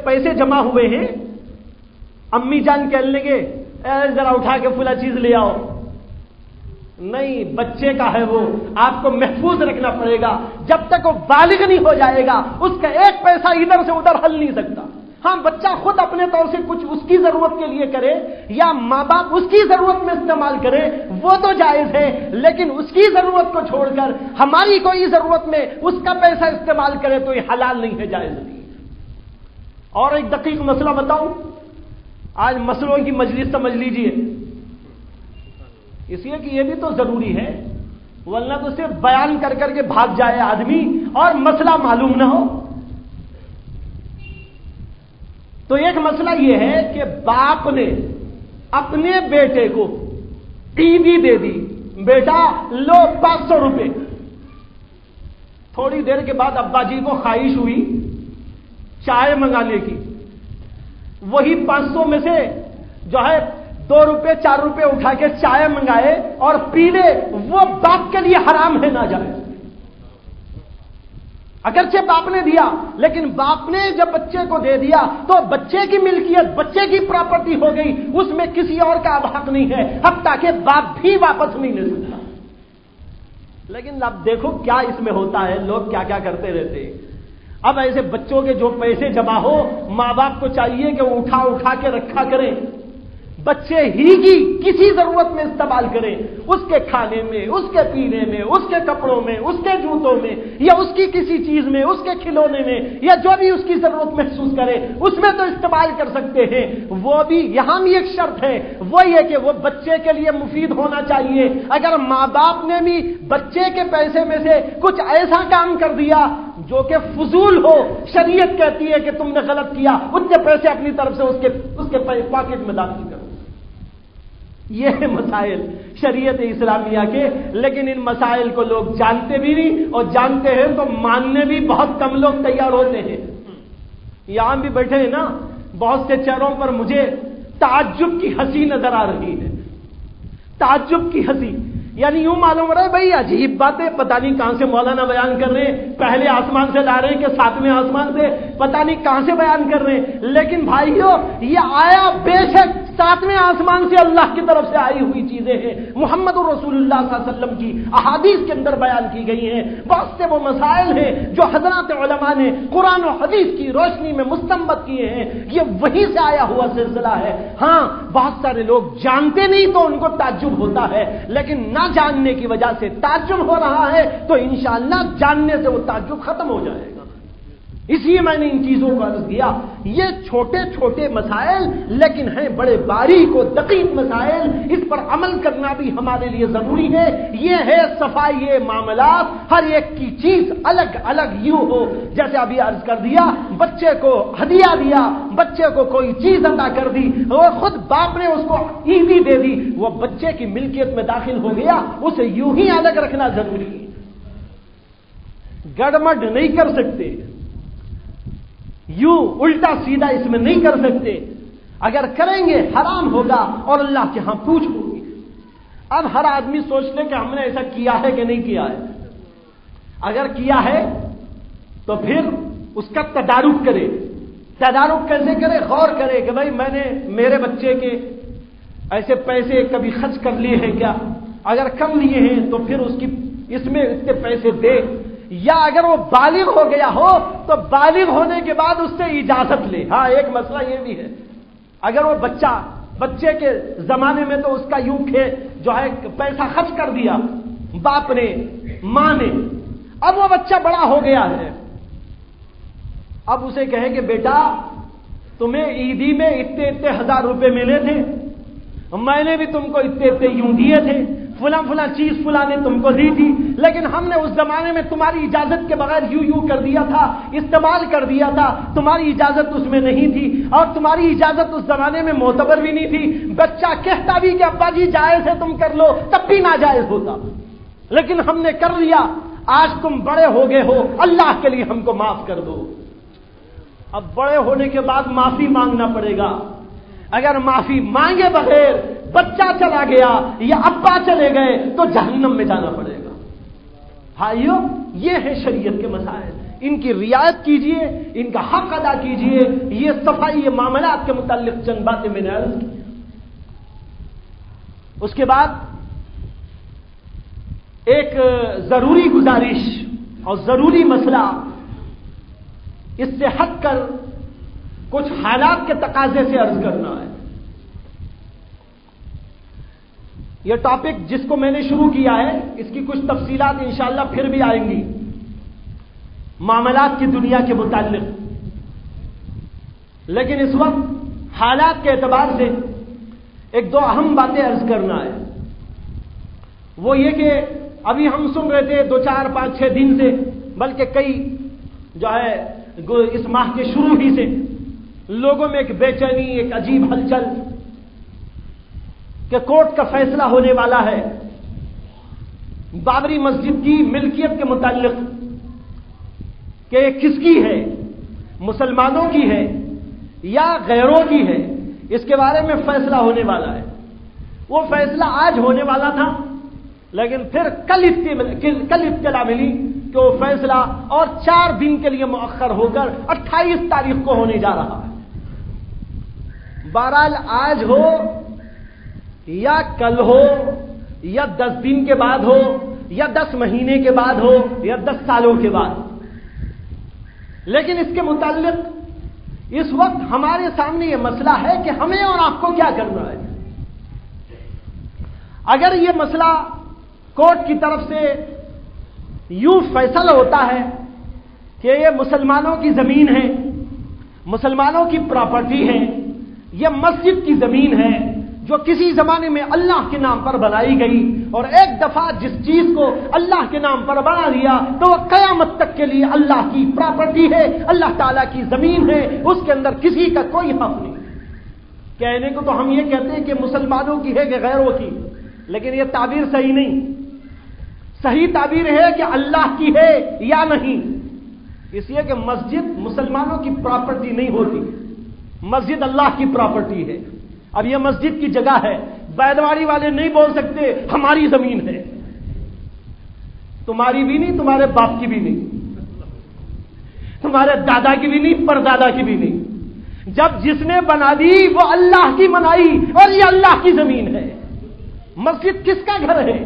[SPEAKER 1] پیسے جمع ہوئے ہیں، امی جان کہہ لیں گے ذرا اٹھا کے فلاں چیز لے آؤ، نہیں، بچے کا ہے، وہ آپ کو محفوظ رکھنا پڑے گا جب تک وہ بالغ نہیں ہو جائے گا۔ اس کا ایک پیسہ ادھر سے ادھر ہل نہیں سکتا۔ ہاں، بچہ خود اپنے طور سے کچھ اس کی ضرورت کے لیے کرے یا ماں باپ اس کی ضرورت میں استعمال کرے، وہ تو جائز ہے، لیکن اس کی ضرورت کو چھوڑ کر ہماری کوئی ضرورت میں اس کا پیسہ استعمال کرے تو یہ حلال نہیں ہے، جائز نہیں ہے۔ اور ایک دقیق مسئلہ بتاؤں، آج مسئلوں کی مجلس سمجھ لیجئے، اس لیے کہ یہ بھی تو ضروری ہے، ورنہ تو صرف بیان کر کر کے بھاگ جائے آدمی اور مسئلہ معلوم نہ ہو۔ تو ایک مسئلہ یہ ہے کہ باپ نے اپنے بیٹے کو عیدی دے دی، بیٹا لو 500 روپے۔ تھوڑی دیر کے بعد ابا جی کو خواہش ہوئی چائے منگانے کی، وہی 500 میں سے جو ہے 2 روپے 4 روپے اٹھا کے چائے منگائے اور پی لے، وہ باپ کے لیے حرام ہے، ناجائز۔ اگرچہ باپ نے دیا، لیکن باپ نے جب بچے کو دے دیا تو بچے کی ملکیت، بچے کی پراپرٹی ہو گئی، اس میں کسی اور کا اب حق نہیں ہے، اب تاکہ باپ بھی واپس نہیں لے سکتا۔ لیکن اب دیکھو کیا اس میں ہوتا ہے، لوگ کیا کیا کرتے رہتے ہیں۔ اب ایسے بچوں کے جو پیسے جمع ہو، ماں باپ کو چاہیے کہ وہ اٹھا اٹھا کے رکھا کریں، بچے ہی کی کسی ضرورت میں استعمال کریں، اس کے کھانے میں، اس کے پینے میں، اس کے کپڑوں میں، اس کے جوتوں میں، یا اس کی کسی چیز میں، اس کے کھلونے میں، یا جو بھی اس کی ضرورت محسوس کرے اس میں تو استعمال کر سکتے ہیں۔ وہ بھی یہاں بھی ایک شرط ہے، وہ یہ کہ وہ بچے کے لیے مفید ہونا چاہیے۔ اگر ماں باپ نے بھی بچے کے پیسے میں سے کچھ ایسا کام کر دیا جو کہ فضول ہو، شریعت کہتی ہے کہ تم نے غلط کیا، اتنے پیسے اپنی طرف سے اس کے پاکٹ میں داخل کرو۔ یہ ہے مسائل شریعت اسلامیہ کے، لیکن ان مسائل کو لوگ جانتے بھی نہیں، اور جانتے ہیں تو ماننے بھی بہت کم لوگ تیار ہوتے ہیں۔ یہاں بھی بیٹھے ہیں نا، بہت سے چہروں پر مجھے تعجب کی ہنسی نظر آ رہی ہے، تعجب کی ہنسی، یعنی یوں معلوم ہو رہا ہے بھائی عجیب باتیں پتہ نہیں کہاں سے مولانا بیان کر رہے ہیں، پہلے آسمان سے لا رہے ہیں کہ 7ویں آسمان سے، پتہ نہیں کہاں سے بیان کر رہے ہیں۔ لیکن بھائیو، یہ آیا بے شک 7ویں آسمان سے اللہ کی طرف سے آئی ہوئی چیزیں ہیں، محمد رسول اللہ صلی اللہ علیہ وسلم کی احادیث کے اندر بیان کی گئی ہیں۔ بہت سے وہ مسائل ہیں جو حضرات علماء نے قرآن و حدیث کی روشنی میں مستنبط کیے ہیں، یہ وہیں سے آیا ہوا سلسلہ ہے۔ ہاں، بہت سارے لوگ جانتے نہیں تو ان کو تعجب ہوتا ہے، لیکن نہ جاننے کی وجہ سے تعجب ہو رہا ہے تو انشاءاللہ جاننے سے وہ تعجب ختم ہو جائے گا۔ اس لیے میں نے ان چیزوں کو عرض کیا، یہ چھوٹے چھوٹے مسائل لیکن ہیں بڑے باریک و دقیق مسائل، اس پر عمل کرنا بھی ہمارے لیے ضروری ہے۔ یہ ہے صفائی معاملات، ہر ایک کی چیز الگ الگ یوں ہو، جیسے ابھی عرض کر دیا، بچے کو ہدیہ دیا، بچے کو کوئی چیز عطا کر دی، اور خود باپ نے اس کو عیدی دے دی، وہ بچے کی ملکیت میں داخل ہو گیا، اسے یوں ہی الگ رکھنا ضروری ہے، گڑبڑ نہیں کر سکتے، یوں الٹا سیدھا اس میں نہیں کر سکتے، اگر کریں گے حرام ہوگا اور اللہ کے ہاں پوچھ ہوگی۔ اب ہر آدمی سوچ لے کہ ہم نے ایسا کیا ہے کہ نہیں کیا ہے، اگر کیا ہے تو پھر اس کا تدارک کرے۔ تدارک کیسے کرے؟ غور کرے کہ بھائی میں نے میرے بچے کے ایسے پیسے کبھی خرچ کر لیے ہیں کیا، اگر کر لیے ہیں تو پھر اس میں اس کے پیسے دے، یا اگر وہ بالغ ہو گیا ہو تو بالغ ہونے کے بعد اس سے اجازت لے. ہاں ایک مسئلہ یہ بھی ہے، اگر وہ بچے کے زمانے میں تو اس کا یوں جو ہے پیسہ خرچ کر دیا باپ نے ماں نے، اب وہ بچہ بڑا ہو گیا ہے، اب اسے کہے کہ بیٹا تمہیں عیدی میں اتنے ہزار روپے ملے تھے، میں نے بھی تم کو اتنے یوں دیے تھے، فلاں چیز فلاں نے تم کو دی تھی، لیکن ہم نے اس زمانے میں تمہاری اجازت کے بغیر یوں کر دیا تھا، استعمال کر دیا تھا، تمہاری اجازت اس میں نہیں تھی، اور تمہاری اجازت اس زمانے میں معتبر بھی نہیں تھی. بچہ کہتا بھی کہ ابا جی جائز ہے تم کر لو، تب بھی ناجائز ہوتا، لیکن ہم نے کر لیا، آج تم بڑے ہو گئے ہو، اللہ کے لیے ہم کو معاف کر دو. اب بڑے ہونے کے بعد معافی مانگنا پڑے گا. اگر معافی مانگے بغیر بچہ چلا گیا یا ابا چلے گئے تو جہنم میں جانا پڑے گا. بھائیو یہ ہے شریعت کے مسائل، ان کی رعایت کیجئے، ان کا حق ادا کیجئے. یہ صفائی معاملات کے متعلق چند باتیں میں نے عرض کی. اس کے بعد ایک ضروری گزارش اور ضروری مسئلہ، اس سے ہٹ کر کچھ حالات کے تقاضے سے عرض کرنا ہے. یہ ٹاپک جس کو میں نے شروع کیا ہے اس کی کچھ تفصیلات انشاءاللہ پھر بھی آئیں گی معاملات کی دنیا کے متعلق، لیکن اس وقت حالات کے اعتبار سے ایک دو اہم باتیں عرض کرنا ہے. وہ یہ کہ ابھی ہم سن رہے تھے 2 4 5 6 دن سے، بلکہ کئی جو ہے اس ماہ کے شروع ہی سے لوگوں میں ایک بے چینی، ایک عجیب ہلچل کہ کورٹ کا فیصلہ ہونے والا ہے بابری مسجد کی ملکیت کے متعلق کہ یہ کس کی ہے، مسلمانوں کی ہے یا غیروں کی ہے، اس کے بارے میں فیصلہ ہونے والا ہے. وہ فیصلہ آج ہونے والا تھا، لیکن پھر کل اطلاع ملی کہ وہ فیصلہ اور 4 دن کے لیے مؤخر ہو کر 28 تاریخ کو ہونے جا رہا ہے. بہرحال آج ہو یا کل ہو یا 10 دن کے بعد ہو یا 10 مہینے کے بعد ہو یا 10 سالوں کے بعد، لیکن اس کے متعلق اس وقت ہمارے سامنے یہ مسئلہ ہے کہ ہمیں اور آپ کو کیا کرنا ہے. اگر یہ مسئلہ کورٹ کی طرف سے یوں فیصلہ ہوتا ہے کہ یہ مسلمانوں کی زمین ہے، مسلمانوں کی پراپرٹی ہے، یہ مسجد کی زمین ہے جو کسی زمانے میں اللہ کے نام پر بنائی گئی، اور ایک دفعہ جس چیز کو اللہ کے نام پر بنا دیا تو وہ قیامت تک کے لیے اللہ کی پراپرٹی ہے، اللہ تعالیٰ کی زمین ہے، اس کے اندر کسی کا کوئی حق نہیں. کہنے کو تو ہم یہ کہتے ہیں کہ مسلمانوں کی ہے کہ غیروں کی، لیکن یہ تعبیر صحیح نہیں. صحیح تعبیر ہے کہ اللہ کی ہے یا نہیں، اس لیے کہ مسجد مسلمانوں کی پراپرٹی نہیں ہوتی، مسجد اللہ کی پراپرٹی ہے. اب یہ مسجد کی جگہ ہے، بیدواری والے نہیں بول سکتے ہماری زمین ہے. تمہاری بھی نہیں، تمہارے باپ کی بھی نہیں، تمہارے دادا کی بھی نہیں، پردادا کی بھی نہیں. جب جس نے بنا دی وہ اللہ کی بنائی اور یہ اللہ کی زمین ہے. مسجد کس کا گھر ہے؟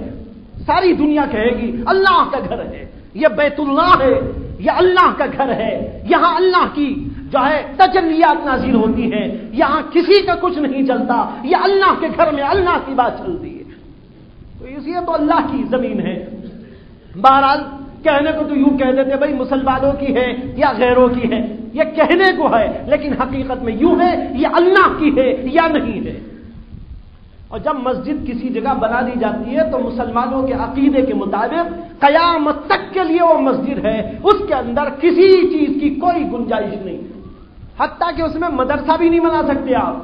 [SPEAKER 1] ساری دنیا کہے گی اللہ کا گھر ہے، یہ بیت اللہ ہے، یہ اللہ کا گھر ہے، یہاں اللہ کی جو ہے تجلیات نازل ہوتی ہیں، یہاں کسی کا کچھ نہیں چلتا، یہ اللہ کے گھر میں اللہ کی بات چلتی ہے، تو اس لیے تو اللہ کی زمین ہے. بہرحال کہنے کو تو یوں کہہ دیتے بھائی مسلمانوں کی ہے یا غیروں کی ہے، یہ کہنے کو ہے، لیکن حقیقت میں یوں ہے یہ اللہ کی ہے یا نہیں ہے. اور جب مسجد کسی جگہ بنا دی جاتی ہے تو مسلمانوں کے عقیدے کے مطابق قیامت تک کے لیے وہ مسجد ہے، اس کے اندر کسی چیز کی کوئی گنجائش نہیں. حتیٰ کہ اس میں مدرسہ بھی نہیں بنا سکتے آپ.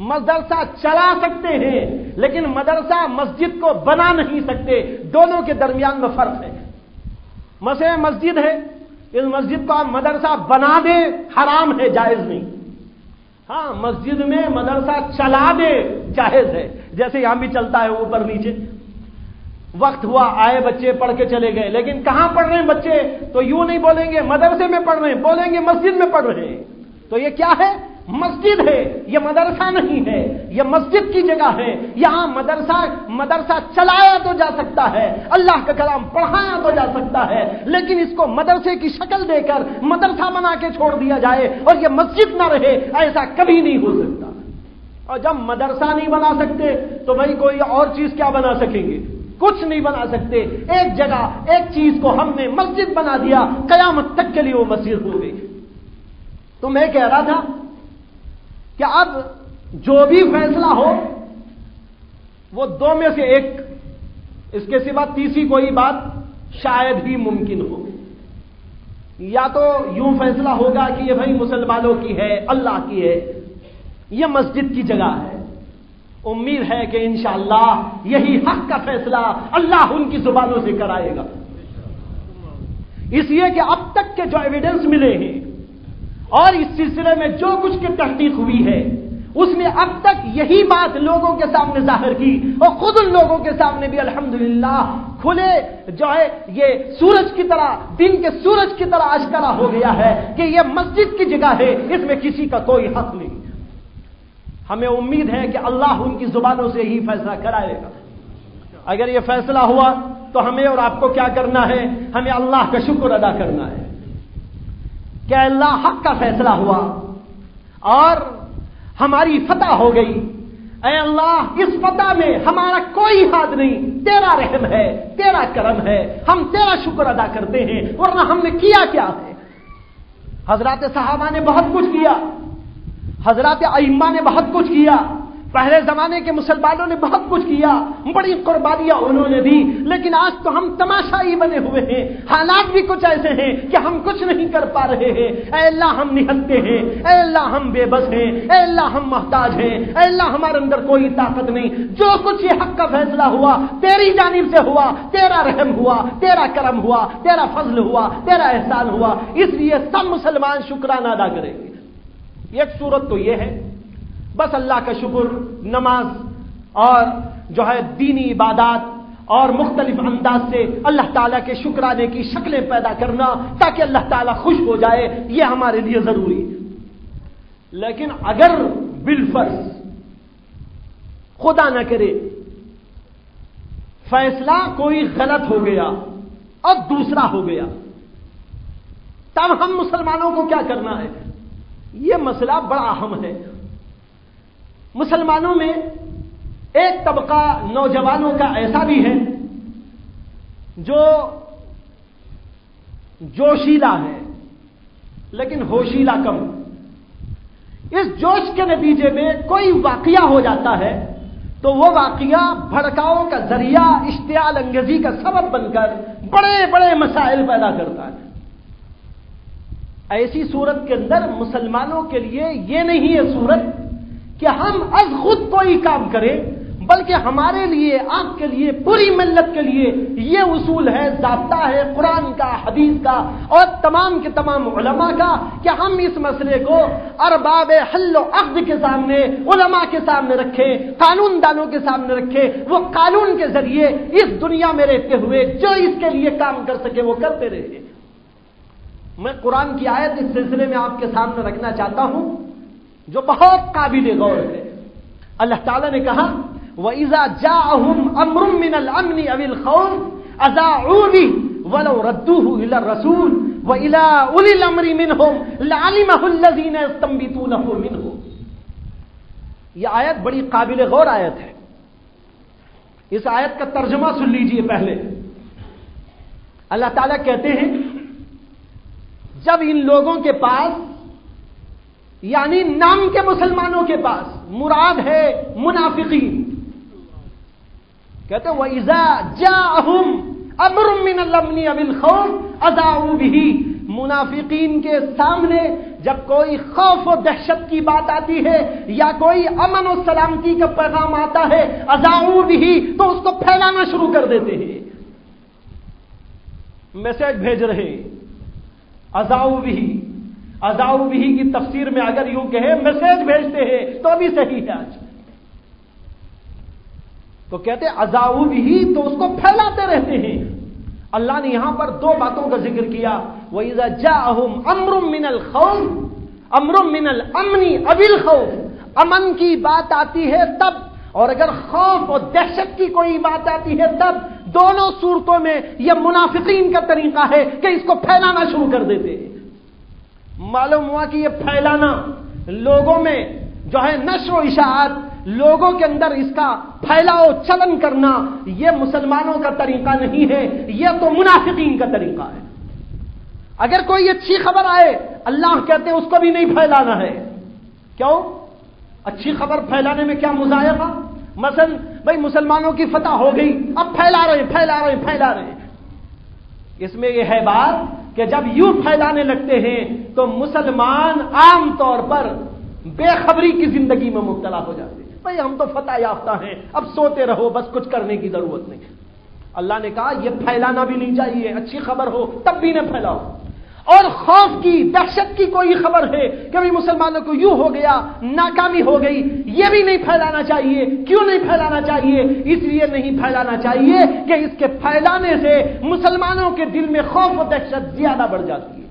[SPEAKER 1] مدرسہ چلا سکتے ہیں لیکن مدرسہ مسجد کو بنا نہیں سکتے، دونوں کے درمیان میں فرق ہے. مثلا مسجد ہے، اس مسجد کو آپ مدرسہ بنا دیں حرام ہے، جائز نہیں. ہاں مسجد میں مدرسہ چلا دے جائز ہے، جیسے یہاں بھی چلتا ہے اوپر نیچے. وقت ہوا آئے بچے پڑھ کے چلے گئے، لیکن کہاں پڑھ رہے ہیں بچے؟ تو یوں نہیں بولیں گے مدرسے میں پڑھ رہے ہیں، بولیں گے مسجد میں پڑھ رہے ہیں. تو یہ کیا ہے؟
[SPEAKER 2] مسجد ہے، یہ مدرسہ نہیں ہے، یہ مسجد کی جگہ ہے، یہاں مدرسہ چلایا تو جا سکتا ہے، اللہ کا کلام پڑھایا تو جا سکتا ہے، لیکن اس کو مدرسے کی شکل دے کر مدرسہ بنا کے چھوڑ دیا جائے اور یہ مسجد نہ رہے، ایسا کبھی نہیں ہو سکتا۔ اور جب مدرسہ نہیں بنا سکتے تو بھائی کوئی اور چیز کیا بنا سکیں گے؟ کچھ نہیں بنا سکتے۔ ایک جگہ ایک چیز کو ہم نے مسجد بنا دیا، قیامت تک کے لیے وہ مسجد ہو گئی۔ تو میں کہہ رہا تھا کہ اب جو بھی فیصلہ ہو وہ دو میں سے ایک، اس کے سوا تیسری کوئی بات شاید ہی ممکن ہو۔ یا تو یوں فیصلہ ہوگا کہ یہ بھائی مسلمانوں کی ہے، اللہ کی ہے، یہ مسجد کی جگہ ہے، امید ہے کہ انشاءاللہ یہی حق کا فیصلہ اللہ ان کی زبانوں سے کرائے گا، اس لیے کہ اب تک کے جو ایویڈنس ملے ہیں اور اس سلسلے میں جو کچھ کی تحقیق ہوئی ہے اس نے اب تک یہی بات لوگوں کے سامنے ظاہر کی، اور خود ان لوگوں کے سامنے بھی الحمدللہ کھلے جو ہے یہ سورج کی طرح، دن کے سورج کی طرح اشکرا ہو گیا ہے کہ یہ مسجد کی جگہ ہے، اس میں کسی کا کوئی حق نہیں۔ ہمیں امید ہے کہ اللہ ان کی زبانوں سے ہی فیصلہ کرائے گا۔ اگر یہ فیصلہ ہوا تو ہمیں اور آپ کو کیا کرنا ہے؟ ہمیں اللہ کا شکر ادا کرنا ہے کہ اللہ حق کا فیصلہ ہوا اور ہماری فتح ہو گئی۔ اے اللہ، اس فتح میں ہمارا کوئی ہاتھ نہیں، تیرا رحم ہے، تیرا کرم ہے، ہم تیرا شکر ادا کرتے ہیں، ورنہ ہم نے کیا کیا ہے؟ حضرات صحابہ نے بہت کچھ کیا، حضرات ائمہ نے بہت کچھ کیا، پہلے زمانے کے مسلمانوں نے بہت کچھ کیا، بڑی قربانیاں انہوں نے دی، لیکن آج تو ہم تماشائی بنے ہوئے ہیں، حالات بھی کچھ ایسے ہیں کہ ہم کچھ نہیں کر پا رہے ہیں۔ اے اللہ ہم نہتے ہیں، اے اللہ ہم بے بس ہیں، اے اللہ ہم محتاج ہیں، اے اللہ ہمارے اندر کوئی طاقت نہیں۔ جو کچھ یہ حق کا فیصلہ ہوا تیری جانب سے ہوا، تیرا رحم ہوا، تیرا کرم ہوا، تیرا فضل ہوا، تیرا احسان ہوا، اس لیے سب مسلمان شکرانہ ادا کریں گے۔ ایک صورت تو یہ ہے، بس اللہ کا شکر، نماز اور جو ہے دینی عبادات اور مختلف انداز سے اللہ تعالیٰ کے شکرانے کی شکلیں پیدا کرنا تاکہ اللہ تعالیٰ خوش ہو جائے، یہ ہمارے لیے ضروری ہے۔ لیکن اگر بالفرض خدا نہ کرے فیصلہ کوئی غلط ہو گیا اور دوسرا ہو گیا، تب ہم مسلمانوں کو کیا کرنا ہے؟ یہ مسئلہ بڑا اہم ہے۔ مسلمانوں میں ایک طبقہ نوجوانوں کا ایسا بھی ہے جو جوشیلا ہے لیکن ہوشیلا کم۔ اس جوش کے نتیجے میں کوئی واقعہ ہو جاتا ہے تو وہ واقعہ بھڑکاؤ کا ذریعہ، اشتعال انگیزی کا سبب بن کر بڑے بڑے مسائل پیدا کرتا ہے۔ ایسی صورت کے اندر مسلمانوں کے لیے یہ نہیں ہے صورت کہ ہم از خود کوئی کام کریں، بلکہ ہمارے لیے، آپ کے لیے، پوری ملت کے لیے یہ اصول ہے، ضابطہ ہے قرآن کا، حدیث کا اور تمام کے تمام علماء کا کہ ہم اس مسئلے کو ارباب حل و عقد کے سامنے، علماء کے سامنے رکھیں، قانون دانوں کے سامنے رکھیں، وہ قانون کے ذریعے اس دنیا میں رہتے ہوئے جو اس کے لیے کام کر سکے وہ کرتے رہے۔ میں قرآن کی آیت اس سلسلے میں آپ کے سامنے رکھنا چاہتا ہوں جو بہت قابل غور ہے۔ اللہ تعالیٰ نے کہا وَإِذَا جَاءَهُمْ أَمْرٌ مِّنَ الْأَمْنِ أَوِ الْخَوْفِ أَذَاعُوا بِهِ وَلَوْ رَدُّوهُ إِلَى الرَّسُولِ وَإِلَى أُولِي الْأَمْرِ مِنْهُمْ لَعَلِمَهُ الَّذِينَ يَسْتَنبِطُونَهُ مِنْهُمْ۔ یہ آیت بڑی قابل غور آیت ہے۔ اس آیت کا ترجمہ سن لیجئے پہلے۔ اللہ تعالیٰ کہتے ہیں جب ان لوگوں کے پاس، یعنی نام کے مسلمانوں کے پاس، مراد ہے منافقین، کہتے ہیں وَإِذَا جَاءَهُمْ أَمْرٌ مِّنَ الْأَمْنِ أَوِ الْخَوْفِ أَذَاعُوا بِهِ، منافقین کے سامنے جب کوئی خوف و دہشت کی بات آتی ہے یا کوئی امن و سلامتی کا پیغام آتا ہے، أَذَاعُوا بِهِ، تو اس کو پھیلانا شروع کر دیتے ہیں، میسج بھیج رہے ہیں۔ أَذَاعُوا بِهِ، أَذَاعُوا بِهِ کی تفسیر میں اگر یوں کہیں میسج بھیجتے ہیں تو بھی صحیح ہے آج، تو کہتے أَذَاعُوا بِهِ، تو اس کو پھیلاتے رہتے ہیں۔ اللہ نے یہاں پر دو باتوں کا ذکر کیا، وَإِذَا جَاءَهُمْ أَمْرٌ مِّنَ الْخَوْفِ امر من الامن او الخوف، امن کی بات آتی ہے تب، اور اگر خوف اور دہشت کی کوئی بات آتی ہے تب، دونوں صورتوں میں یہ منافقین کا طریقہ ہے کہ اس کو پھیلانا شروع کر دیتے ہیں۔ معلوم ہوا کہ یہ پھیلانا، لوگوں میں جو ہے نشر و اشاعت، لوگوں کے اندر اس کا پھیلاؤ چلن کرنا، یہ مسلمانوں کا طریقہ نہیں ہے، یہ تو منافقین کا طریقہ ہے۔ اگر کوئی اچھی خبر آئے، اللہ کہتے ہیں اس کو بھی نہیں پھیلانا ہے۔ کیوں؟ اچھی خبر پھیلانے میں کیا مضائقہ؟ مثلا بھائی مسلمانوں کی فتح ہو گئی، اب پھیلا رہے ہیں۔ اس میں یہ ہے بات کہ جب یوں پھیلانے لگتے ہیں تو مسلمان عام طور پر بے خبری کی زندگی میں مبتلا ہو جاتے ہیں۔ بھائی ہم تو فتح یافتہ ہیں، اب سوتے رہو، بس کچھ کرنے کی ضرورت نہیں۔ اللہ نے کہا یہ پھیلانا بھی نہیں چاہیے، اچھی خبر ہو تب بھی نہ پھیلاؤ۔ اور خوف کی، دہشت کی کوئی خبر ہے کہ بھی مسلمانوں کو یوں ہو گیا، ناکامی ہو گئی، یہ بھی نہیں پھیلانا چاہیے۔ کیوں نہیں پھیلانا چاہیے؟ اس لیے نہیں پھیلانا چاہیے کہ اس کے پھیلانے سے مسلمانوں کے دل میں خوف و دہشت زیادہ بڑھ جاتی ہے۔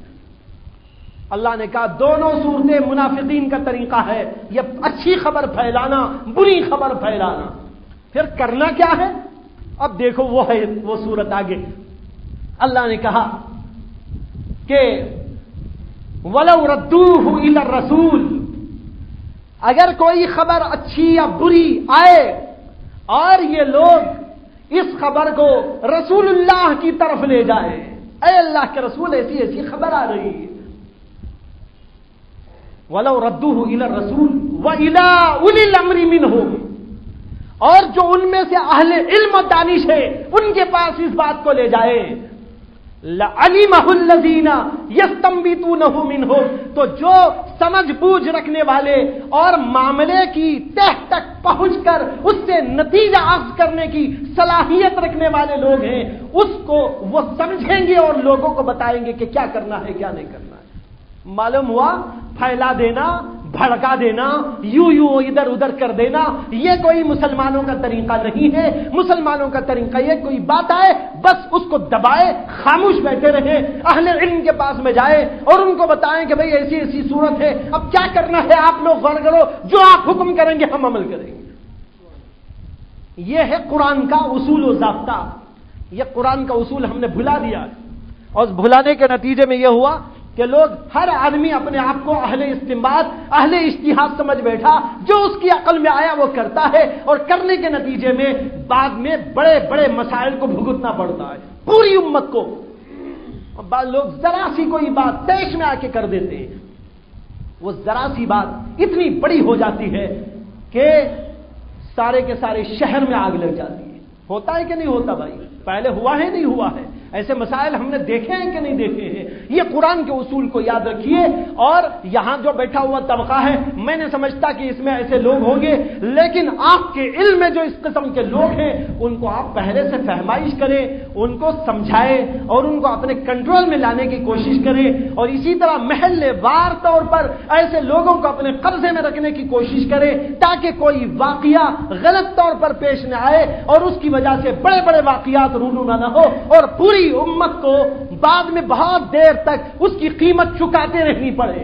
[SPEAKER 2] اللہ نے کہا دونوں صورتیں منافقین کا طریقہ ہے، یہ اچھی خبر پھیلانا، بری خبر پھیلانا۔ پھر کرنا کیا ہے؟ اب دیکھو وہ ہے وہ صورت آگے۔ اللہ نے کہا کہ وَلَوْ رَدُّوهُ إِلَى الرَّسُولِ، اگر کوئی خبر اچھی یا بری آئے اور یہ لوگ اس خبر کو رسول اللہ کی طرف لے جائیں، اے اللہ کے رسول ایسی خبر آ رہی ہے، وَلَوْ رَدُّوهُ إِلَى الرَّسُولِ وَإِلَى أُولِي الْأَمْرِ مِنْهُمْ، اور جو ان میں سے اہل علم و دانش ہے ان کے پاس اس بات کو لے جائے، لَعَلِمَهُ الَّذِينَ يَسْتَنبِطُونَهُ مِنْهُمْ، تو جو سمجھ بوجھ رکھنے والے اور معاملے کی تہ تک پہنچ کر اس سے نتیجہ اخذ کرنے کی صلاحیت رکھنے والے لوگ ہیں، اس کو وہ سمجھیں گے اور لوگوں کو بتائیں گے کہ کیا کرنا ہے کیا نہیں کرنا ہے۔ معلوم ہوا پھیلا دینا، بھڑکا دینا، یوں ادھر ادھر کر دینا، یہ کوئی مسلمانوں کا طریقہ نہیں ہے۔ مسلمانوں کا طریقہ یہ کوئی بات آئے بس اس کو دبائے، خاموش بیٹھے رہے، اہل علم کے پاس میں جائے اور ان کو بتائیں کہ بھئی ایسی صورت ہے، اب کیا کرنا ہے آپ لوگ غور کرو، جو آپ حکم کریں گے ہم عمل کریں گے۔ یہ ہے قرآن کا اصول و ضابطہ۔ یہ قرآن کا اصول ہم نے بھلا دیا ہے، اور بھلانے کے نتیجے میں یہ ہوا کہ لوگ، ہر آدمی اپنے آپ کو اہل استنباط، اہل اجتہاد سمجھ بیٹھا، جو اس کی عقل میں آیا وہ کرتا ہے، اور کرنے کے نتیجے میں بعد میں بڑے بڑے مسائل کو بھگتنا پڑتا ہے پوری امت کو۔ اور بعض لوگ ذرا سی کوئی بات پیش میں آ کے کر دیتے ہیں، وہ ذرا سی بات اتنی بڑی ہو جاتی ہے کہ سارے کے سارے شہر میں آگ لگ جاتی ہے۔ ہوتا ہے کہ نہیں ہوتا بھائی؟ پہلے ہوا ہے نہیں ہوا ہے؟ ایسے مسائل ہم نے دیکھے ہیں کہ نہیں دیکھے ہیں؟ یہ قرآن کے اصول کو یاد رکھیے۔ اور یہاں جو بیٹھا ہوا طبقہ ہے، میں نے سمجھتا کہ اس میں ایسے لوگ ہوں گے، لیکن آپ کے علم میں جو اس قسم کے لوگ ہیں ان کو آپ پہلے سے فہمائش کریں، ان کو سمجھائیں اور ان کو اپنے کنٹرول میں لانے کی کوشش کریں، اور اسی طرح محلے وار طور پر ایسے لوگوں کو اپنے قبضے میں رکھنے کی کوشش کریں تاکہ کوئی واقعہ غلط طور پر پیش نہ آئے اور اس کی وجہ سے بڑے بڑے واقعات رونما نہ ہو اور پوری امت کو بعد میں بہت دیر تک اس کی قیمت چکاتے رہنی پڑے۔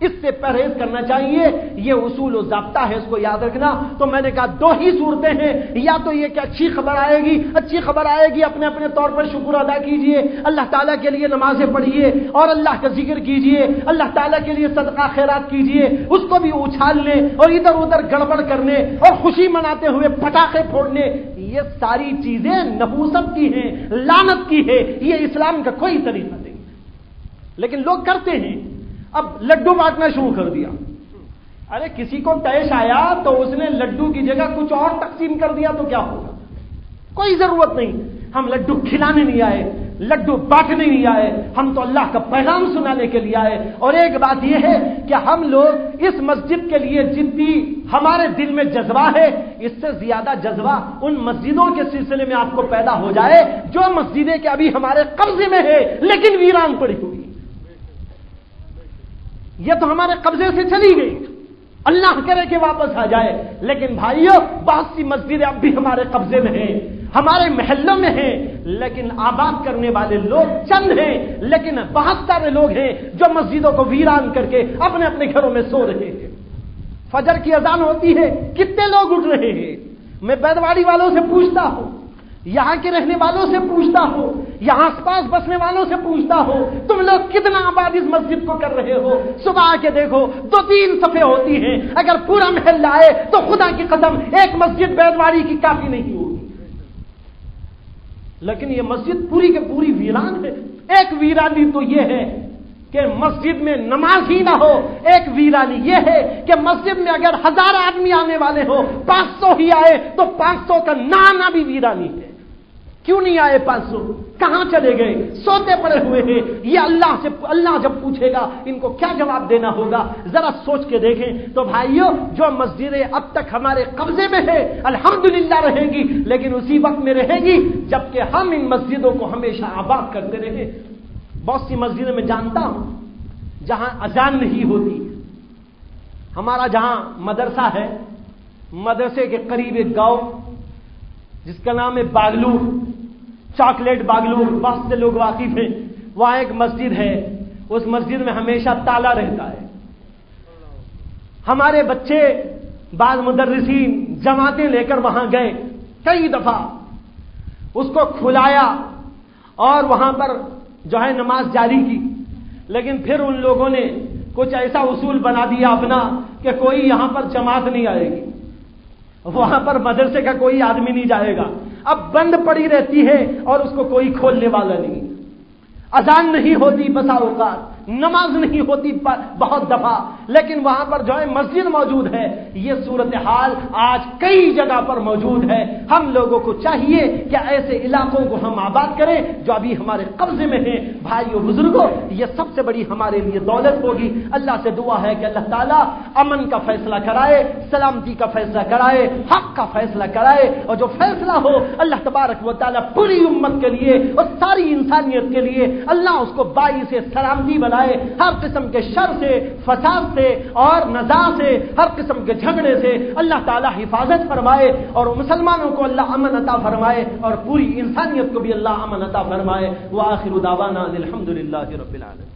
[SPEAKER 2] اس سے پرہیز کرنا چاہیے، یہ اصول و ضابطہ ہے، اس کو یاد رکھنا۔ تو میں نے کہا دو ہی صورتیں ہیں، یا تو یہ کہ اچھی خبر آئے گی، اپنے اپنے طور پر شکر ادا کیجئے، اللہ تعالیٰ کے لیے نمازیں پڑھیے اور اللہ کا ذکر کیجئے، اللہ تعالیٰ کے لیے صدقہ خیرات کیجئے، اس کو بھی اچھالنے اور ادھر ادھر گڑبڑ کرنے اور خوشی مناتے ہوئے پٹاخے پھوڑنے، یہ ساری چیزیں نحوست کی ہیں، لعنت کی ہے، یہ اسلام کا کوئی طریقہ نہیں۔ لیکن لوگ کرتے ہیں۔ اب لڈو بانٹنا شروع کر دیا، ارے کسی کو طیش آیا تو اس نے لڈو کی جگہ کچھ اور تقسیم کر دیا تو کیا ہوگا؟ کوئی ضرورت نہیں، ہم لڈو کھلانے نہیں آئے، لڈو بانٹنے نہیں آئے، ہم تو اللہ کا پیغام سنانے کے لیے آئے۔ اور ایک بات یہ ہے کہ ہم لوگ اس مسجد کے لیے جتنی ہمارے دل میں جذبہ ہے، اس سے زیادہ جذبہ ان مسجدوں کے سلسلے میں آپ کو پیدا ہو جائے جو مسجدیں کہ ابھی ہمارے قبضے میں ہے لیکن ویران پڑی ہوئی۔ یہ تو ہمارے قبضے سے چلی گئی، اللہ کرے کہ واپس آ جائے، لیکن بھائیو بہت سی مسجدیں اب بھی ہمارے قبضے میں ہیں ہمارے محلوں میں ہیں، لیکن آباد کرنے والے لوگ چند ہیں، لیکن بہت سارے لوگ ہیں جو مسجدوں کو ویران کر کے اپنے اپنے گھروں میں سو رہے ہیں۔ فجر کی اذان ہوتی ہے، کتنے لوگ اٹھ رہے ہیں؟ میں بیدواڑی والوں سے پوچھتا ہوں، یہاں کے رہنے والوں سے پوچھتا ہوں، یہاں آس پاس بسنے والوں سے پوچھتا ہوں، تم لوگ کتنا آباد اس مسجد کو کر رہے ہو؟ صبح آ کے دیکھو 2-3 صفیں ہوتی ہیں، اگر پورا محلہ آئے تو خدا کی قسم ایک مسجد بیدواڑی کی کافی نہیں ہوگی، لیکن یہ مسجد پوری کے پوری ویران ہے۔ ایک ویرانی تو یہ ہے کہ مسجد میں نماز ہی نہ ہو، ایک ویرانی یہ ہے کہ مسجد میں اگر 1000 آدمی آنے والے ہو، 500 ہی آئے تو 500 کا نہ آنا بھی ویرانی ہے۔ کیوں نہیں آئے 500؟ کہاں چلے گئے؟ سوتے پڑے ہوئے ہیں۔ یہ اللہ جب پوچھے گا ان کو کیا جواب دینا ہوگا؟ ذرا سوچ کے دیکھیں۔ تو بھائیو، جو مسجدیں اب تک ہمارے قبضے میں ہے الحمدللہ رہیں گی، لیکن اسی وقت میں رہے گی جبکہ ہم ان مسجدوں کو ہمیشہ آباد کرتے رہے۔ بہت سی مسجدیں میں جانتا ہوں جہاں اذان نہیں ہوتی۔ ہمارا جہاں مدرسہ ہے، مدرسے کے قریب ایک گاؤں جس کا نام ہے باگلور، چاکلیٹ باگلور، بہت سے لوگ واقف ہیں۔ وہاں ایک مسجد ہے، اس مسجد میں ہمیشہ تالا رہتا ہے۔ ہمارے بچے، بعض مدرسین جماعتیں لے کر وہاں گئے، کئی دفعہ اس کو کھلایا اور وہاں پر جو ہے نماز جاری کی، لیکن پھر ان لوگوں نے کچھ ایسا اصول بنا دیا اپنا کہ کوئی یہاں پر جماعت نہیں آئے گی، وہاں پر مدرسے کا کوئی آدمی نہیں جائے گا۔ اب بند پڑی رہتی ہے اور اس کو کوئی کھولنے والا نہیں، اذان نہیں ہوتی بسا اوقات، نماز نہیں ہوتی بہت دفعہ، لیکن وہاں پر جو ہے مسجد موجود ہے۔ یہ صورتحال آج کئی جگہ پر موجود ہے۔ ہم لوگوں کو چاہیے کہ ایسے علاقوں کو ہم آباد کریں جو ابھی ہمارے قبضے میں ہیں۔ بھائیو بزرگوں، یہ سب سے بڑی ہمارے لیے دولت ہوگی۔ اللہ سے دعا ہے کہ اللہ تعالیٰ امن کا فیصلہ کرائے، سلامتی کا فیصلہ کرائے، حق کا فیصلہ کرائے، اور جو فیصلہ ہو اللہ تبارک و تعالیٰ پوری امت کے لیے اور ساری انسانیت کے لیے اللہ اس کو باعث سلامتی بنائے، ہر قسم کے شر سے، فساد سے اور نزاع سے، ہر قسم کے جھگڑے سے اللہ تعالیٰ حفاظت فرمائے، اور مسلمانوں کو اللہ امن عطا فرمائے، اور پوری انسانیت کو بھی اللہ امن عطا فرمائے۔ وآخر دعوانا الحمدللہ رب العالمین۔